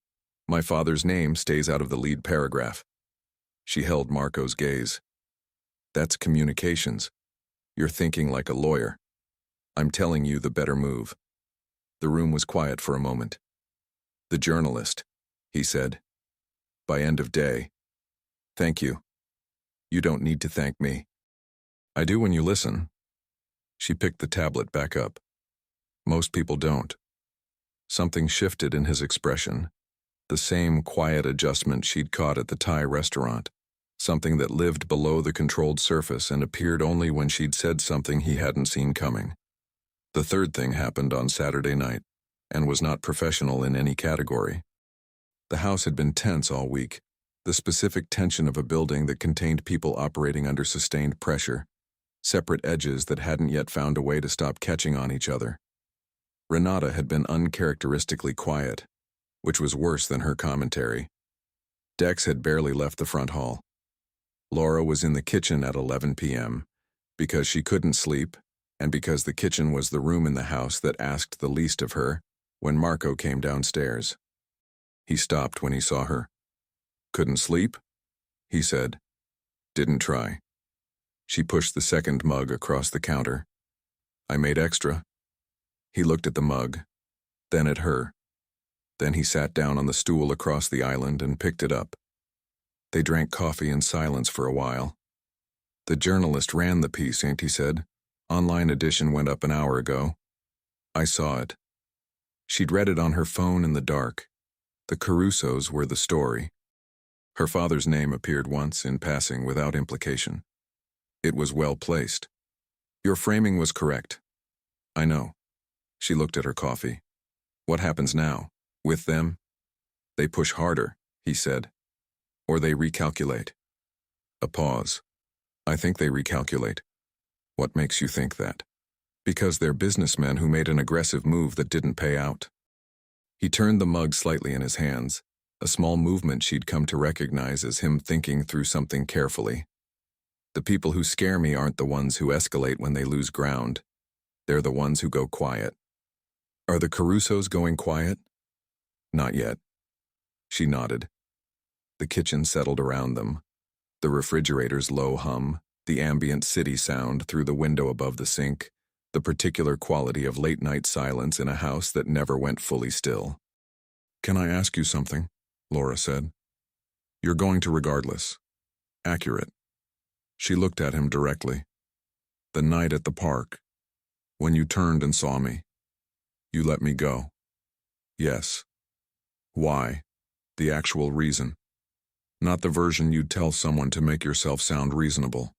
my father's name stays out of the lead paragraph." She held Marco's gaze. "That's communications. You're thinking like a lawyer. I'm telling you the better move." The room was quiet for a moment. "The journalist," he said. "By end of day." "Thank you. You don't need to thank me." "I do when you listen." She picked the tablet back up. Most people don't. Something shifted in his expression. The same quiet adjustment she'd caught at the Thai restaurant. Something that lived below the controlled surface and appeared only when she'd said something he hadn't seen coming. The third thing happened on Saturday night, and was not professional in any category. The house had been tense all week, the specific tension of a building that contained people operating under sustained pressure, separate edges that hadn't yet found a way to stop catching on each other. Renata had been uncharacteristically quiet, which was worse than her commentary. Dex had barely left the front hall. Laura was in the kitchen at 11 p.m. because she couldn't sleep, and because the kitchen was the room in the house that asked the least of her when Marco came downstairs. He stopped when he saw her. "Couldn't sleep?" he said. "Didn't try." She pushed the second mug across the counter. "I made extra." He looked at the mug, then at her. Then he sat down on the stool across the island and picked it up. They drank coffee in silence for a while. "The journalist ran the piece, ain't he?" said. "Online edition went up an hour ago." "I saw it." She'd read it on her phone in the dark. The Carusos were the story. Her father's name appeared once, in passing, without implication. It was well placed. "Your framing was correct." "I know." She looked at her coffee. "What happens now? With them?" "They push harder," he said. "Or they recalculate." A pause. "I think they recalculate." "What makes you think that?" "Because they're businessmen who made an aggressive move that didn't pay out." He turned the mug slightly in his hands, a small movement she'd come to recognize as him thinking through something carefully. "The people who scare me aren't the ones who escalate when they lose ground. They're the ones who go quiet." "Are the Carusos going quiet?" "Not yet." She nodded. The kitchen settled around them. The refrigerator's low hum, the ambient city sound through the window above the sink, the particular quality of late-night silence in a house that never went fully still. "Can I ask you something?" Laura said. "You're going to regardless. Accurate." She looked at him directly. "The night at the park, when you turned and saw me, you let me go." "Yes." "Why? The actual reason. Not the version you'd tell someone to make yourself sound reasonable."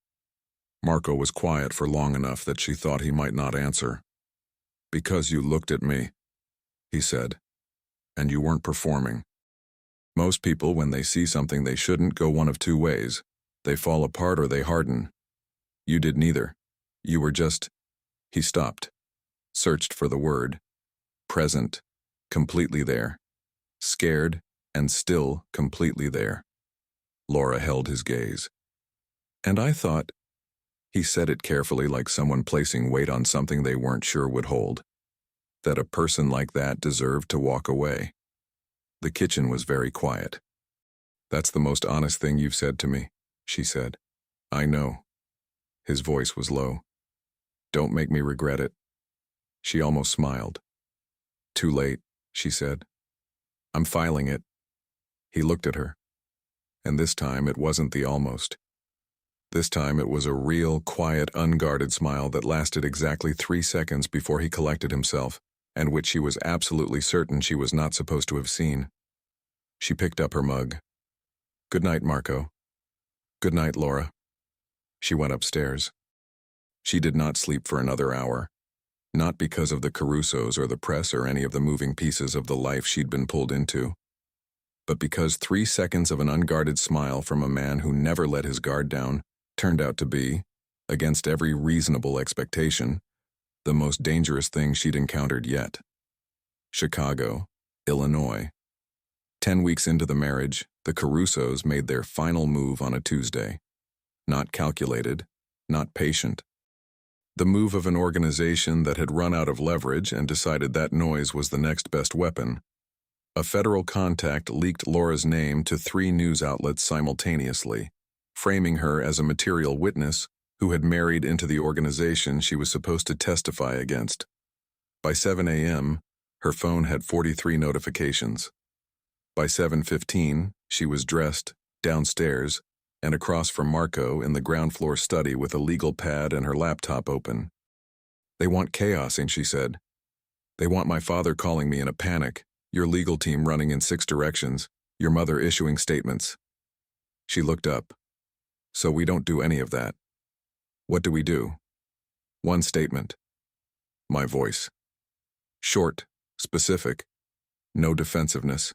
Marco was quiet for long enough that she thought he might not answer. "Because you looked at me," he said, "and you weren't performing. Most people, when they see something they shouldn't, go one of two ways. They fall apart or they harden. You did neither. You were just—" He stopped, searched for the word. Present, completely there. Scared, and still completely there. Laura held his gaze. "And I thought—" He said it carefully, like someone placing weight on something they weren't sure would hold. "That a person like that deserved to walk away." The kitchen was very quiet. "That's the most honest thing you've said to me," she said. "I know." His voice was low. "Don't make me regret it." She almost smiled. "Too late," she said. "I'm filing it." He looked at her. And this time it wasn't the almost. This time it was a real, quiet, unguarded smile that lasted exactly 3 seconds before he collected himself, and which she was absolutely certain she was not supposed to have seen. She picked up her mug. "Good night, Marco." "Good night, Laura." She went upstairs. She did not sleep for another hour. Not because of the Carusos or the press or any of the moving pieces of the life she'd been pulled into, but because 3 seconds of an unguarded smile from a man who never let his guard down turned out to be, against every reasonable expectation, the most dangerous thing she'd encountered yet. Chicago, Illinois. 10 weeks into the marriage, the Carusos made their final move on a Tuesday. Not calculated, not patient. The move of an organization that had run out of leverage and decided that noise was the next best weapon. A federal contact leaked Laura's name to 3 news outlets simultaneously, framing her as a material witness who had married into the organization she was supposed to testify against. By 7 a.m., her phone had 43 notifications. By 7:15, she was dressed, downstairs, and across from Marco in the ground floor study with a legal pad and her laptop open. They want chaos, ain't she said. They want my father calling me in a panic, your legal team running in 6 directions, your mother issuing statements. She looked up. So we don't do any of that. What do we do? One statement. My voice. Short, specific, no defensiveness.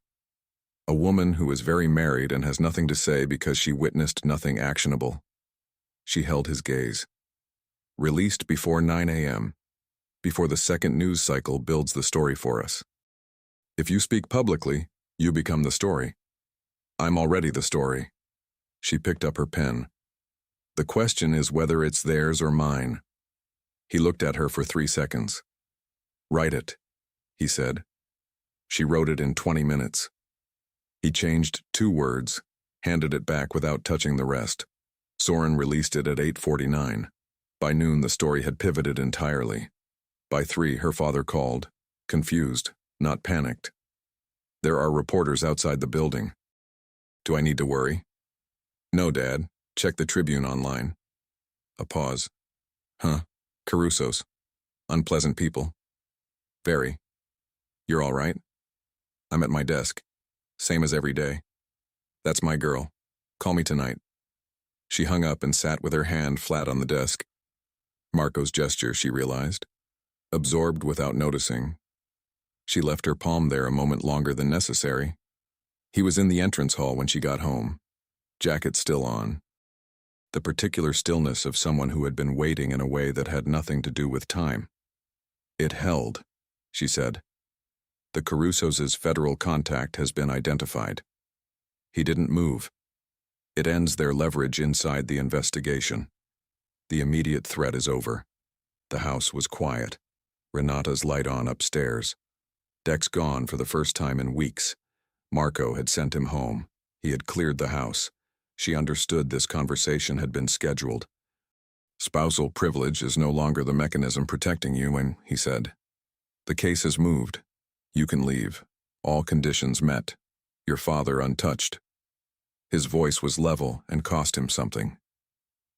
A woman who is very married and has nothing to say because she witnessed nothing actionable. She held his gaze. Released before 9 a.m., before the second news cycle builds the story for us. If you speak publicly, you become the story. I'm already the story. She picked up her pen. The question is whether it's theirs or mine. He looked at her for 3 seconds. Write it, he said. She wrote it in 20 minutes. He changed 2 words, handed it back without touching the rest. Soren released it at 8:49. By noon, the story had pivoted entirely. By 3, her father called, confused, not panicked. There are reporters outside the building. Do I need to worry? No, Dad. Check the Tribune online. A pause. Huh, Caruso's. Unpleasant people. Very. You're all right? I'm at my desk. Same as every day. That's my girl. Call me tonight. She hung up and sat with her hand flat on the desk. Marco's gesture, she realized. Absorbed without noticing. She left her palm there a moment longer than necessary. He was in the entrance hall when she got home. Jacket still on. The particular stillness of someone who had been waiting in a way that had nothing to do with time. It held, she said. The Caruso's federal contact has been identified. He didn't move. It ends their leverage inside the investigation. The immediate threat is over. The house was quiet. Renata's light on upstairs. Dex gone for the first time in weeks. Marco had sent him home. He had cleared the house. She understood this conversation had been scheduled. Spousal privilege is no longer the mechanism protecting you, and he said, the case has moved. You can leave. All conditions met. Your father untouched. His voice was level and cost him something.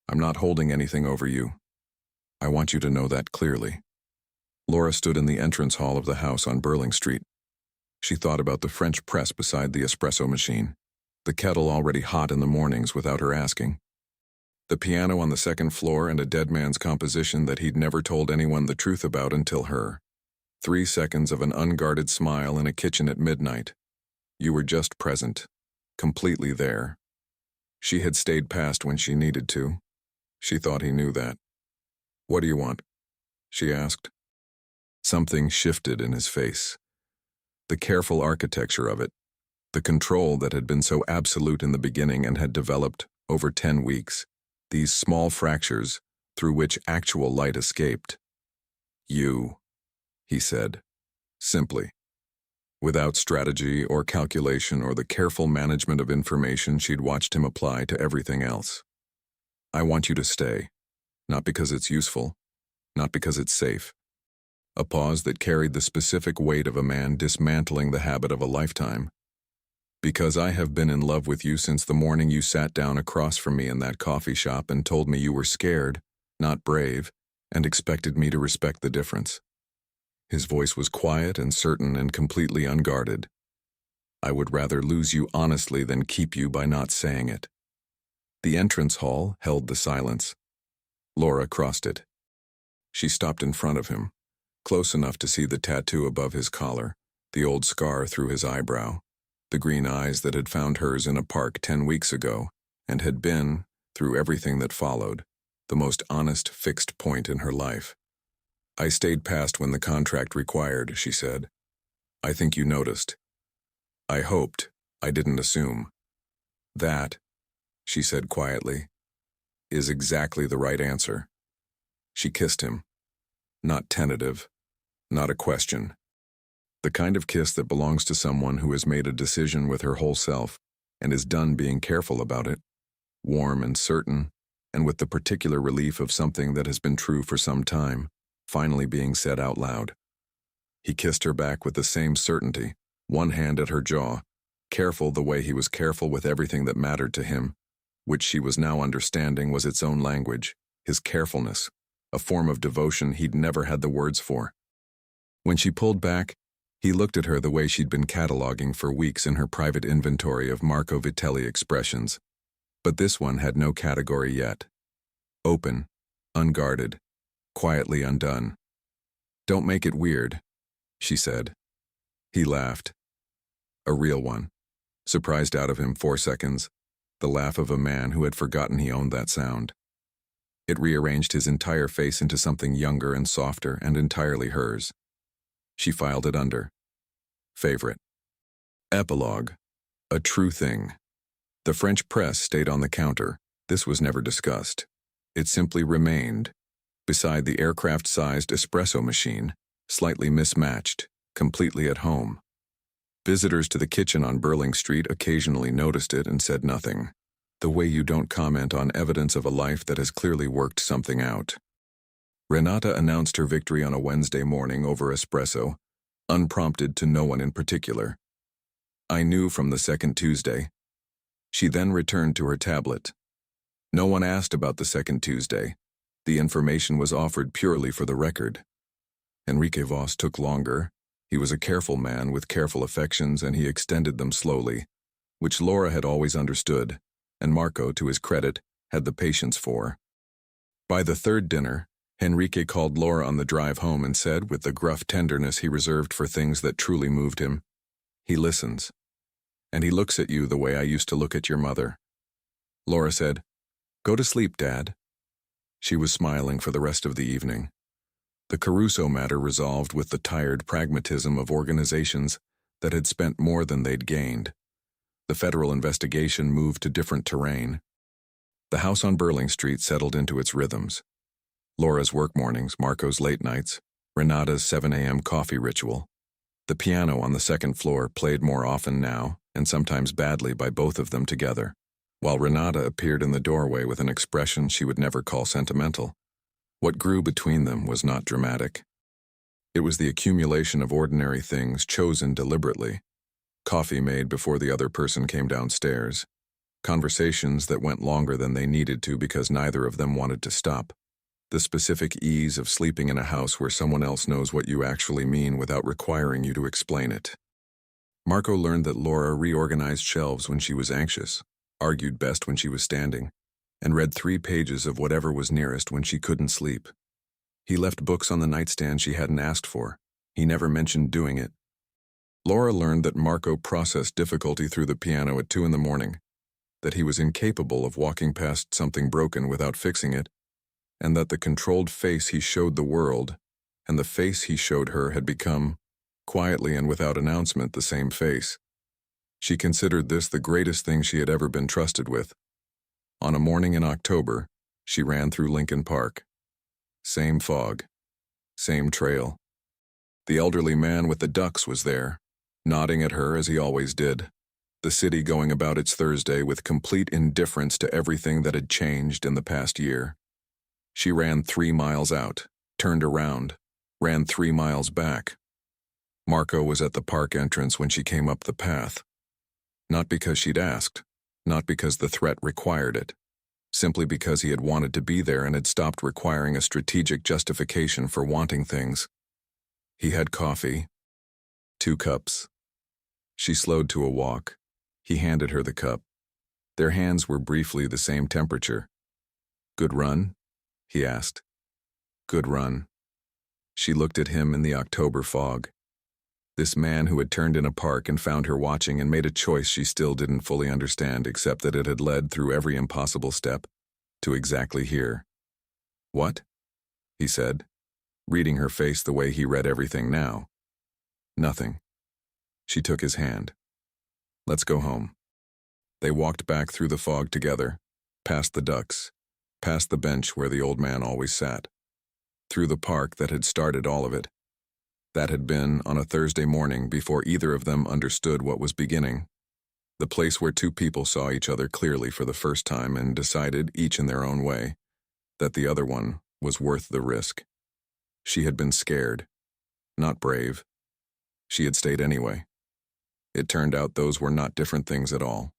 I'm not holding anything over you. I want you to know that clearly. Laura stood in the entrance hall of the house on Burling Street. She thought about the French press beside the espresso machine, the kettle already hot in the mornings without her asking, the piano on the second floor and a dead man's composition that he'd never told anyone the truth about until her. 3 seconds of an unguarded smile in a kitchen at midnight. You were just present, completely there. She had stayed past when she needed to. She thought he knew that. What do you want? She asked. Something shifted in his face. The careful architecture of it, the control that had been so absolute in the beginning and had developed over 10 weeks, these small fractures through which actual light escaped. You, he said, simply, without strategy or calculation or the careful management of information she'd watched him apply to everything else. I want you to stay, not because it's useful, not because it's safe. A pause that carried the specific weight of a man dismantling the habit of a lifetime. Because I have been in love with you since the morning you sat down across from me in that coffee shop and told me you were scared, not brave, and expected me to respect the difference. His voice was quiet and certain and completely unguarded. I would rather lose you honestly than keep you by not saying it. The entrance hall held the silence. Laura crossed it. She stopped in front of him, close enough to see the tattoo above his collar, the old scar through his eyebrow, the green eyes that had found hers in a park 10 weeks ago and had been, through everything that followed, the most honest fixed point in her life. I stayed past when the contract required, she said. I think you noticed. I hoped, I didn't assume. That, she said quietly, is exactly the right answer. She kissed him. Not tentative, not a question. The kind of kiss that belongs to someone who has made a decision with her whole self and is done being careful about it, warm and certain, and with the particular relief of something that has been true for some time, finally being said out loud. He kissed her back with the same certainty, one hand at her jaw, careful the way he was careful with everything that mattered to him, which she was now understanding was its own language, his carefulness, a form of devotion he'd never had the words for. When she pulled back, he looked at her the way she'd been cataloging for weeks in her private inventory of Marco Vitelli expressions. But this one had no category yet. Open, unguarded, quietly undone. "Don't make it weird," she said. He laughed. A real one. Surprised out of him 4 seconds, the laugh of a man who had forgotten he owned that sound. It rearranged his entire face into something younger and softer and entirely hers. She filed it under. Favorite. Epilogue. A true thing. The French press stayed on the counter. This was never discussed. It simply remained, beside the aircraft-sized espresso machine, slightly mismatched, completely at home. Visitors to the kitchen on Burling Street occasionally noticed it and said nothing, the way you don't comment on evidence of a life that has clearly worked something out. Renata announced her victory on a Wednesday morning over espresso, unprompted to no one in particular. "I knew from the second Tuesday." She then returned to her tablet. No one asked about the second Tuesday. The information was offered purely for the record. Enrique Voss took longer. He was a careful man with careful affections, and he extended them slowly, which Laura had always understood, and Marco, to his credit, had the patience for. By the third dinner, Enrique called Laura on the drive home and said, with the gruff tenderness he reserved for things that truly moved him, "He listens. And he looks at you the way I used to look at your mother." Laura said, "Go to sleep, Dad." She was smiling for the rest of the evening. The Caruso matter resolved with the tired pragmatism of organizations that had spent more than they'd gained. The federal investigation moved to different terrain. The house on Burling Street settled into its rhythms. Laura's work mornings, Marco's late nights, Renata's 7 a.m. coffee ritual. The piano on the second floor played more often now, and sometimes badly by both of them together, while Renata appeared in the doorway with an expression she would never call sentimental. What grew between them was not dramatic. It was the accumulation of ordinary things chosen deliberately. Coffee made before the other person came downstairs. Conversations that went longer than they needed to because neither of them wanted to stop. The specific ease of sleeping in a house where someone else knows what you actually mean without requiring you to explain it. Marco learned that Laura reorganized shelves when she was anxious, argued best when she was standing, and read 3 pages of whatever was nearest when she couldn't sleep. He left books on the nightstand she hadn't asked for. He never mentioned doing it. Laura learned that Marco processed difficulty through the piano at 2 in the morning, that he was incapable of walking past something broken without fixing it, and that the controlled face he showed the world and the face he showed her had become, quietly and without announcement, the same face. She considered this the greatest thing she had ever been trusted with. On a morning in October, she ran through Lincoln Park. Same fog. Same trail. The elderly man with the ducks was there, nodding at her as he always did. The city going about its Thursday with complete indifference to everything that had changed in the past year. She ran 3 miles out, turned around, ran 3 miles back. Marco was at the park entrance when she came up the path. Not because she'd asked, not because the threat required it, simply because he had wanted to be there and had stopped requiring a strategic justification for wanting things. He had coffee. 2 cups. She slowed to a walk. He handed her the cup. Their hands were briefly the same temperature. "Good run?" he asked. "Good run." She looked at him in the October fog. This man who had turned in a park and found her watching and made a choice she still didn't fully understand, except that it had led through every impossible step to exactly here. "What?" he said, reading her face the way he read everything now. "Nothing." She took his hand. "Let's go home." They walked back through the fog together, past the ducks, past the bench where the old man always sat, through the park that had started all of it. That had been on a Thursday morning before either of them understood what was beginning. The place where 2 people saw each other clearly for the first time and decided, each in their own way, that the other one was worth the risk. She had been scared, not brave. She had stayed anyway. It turned out those were not different things at all.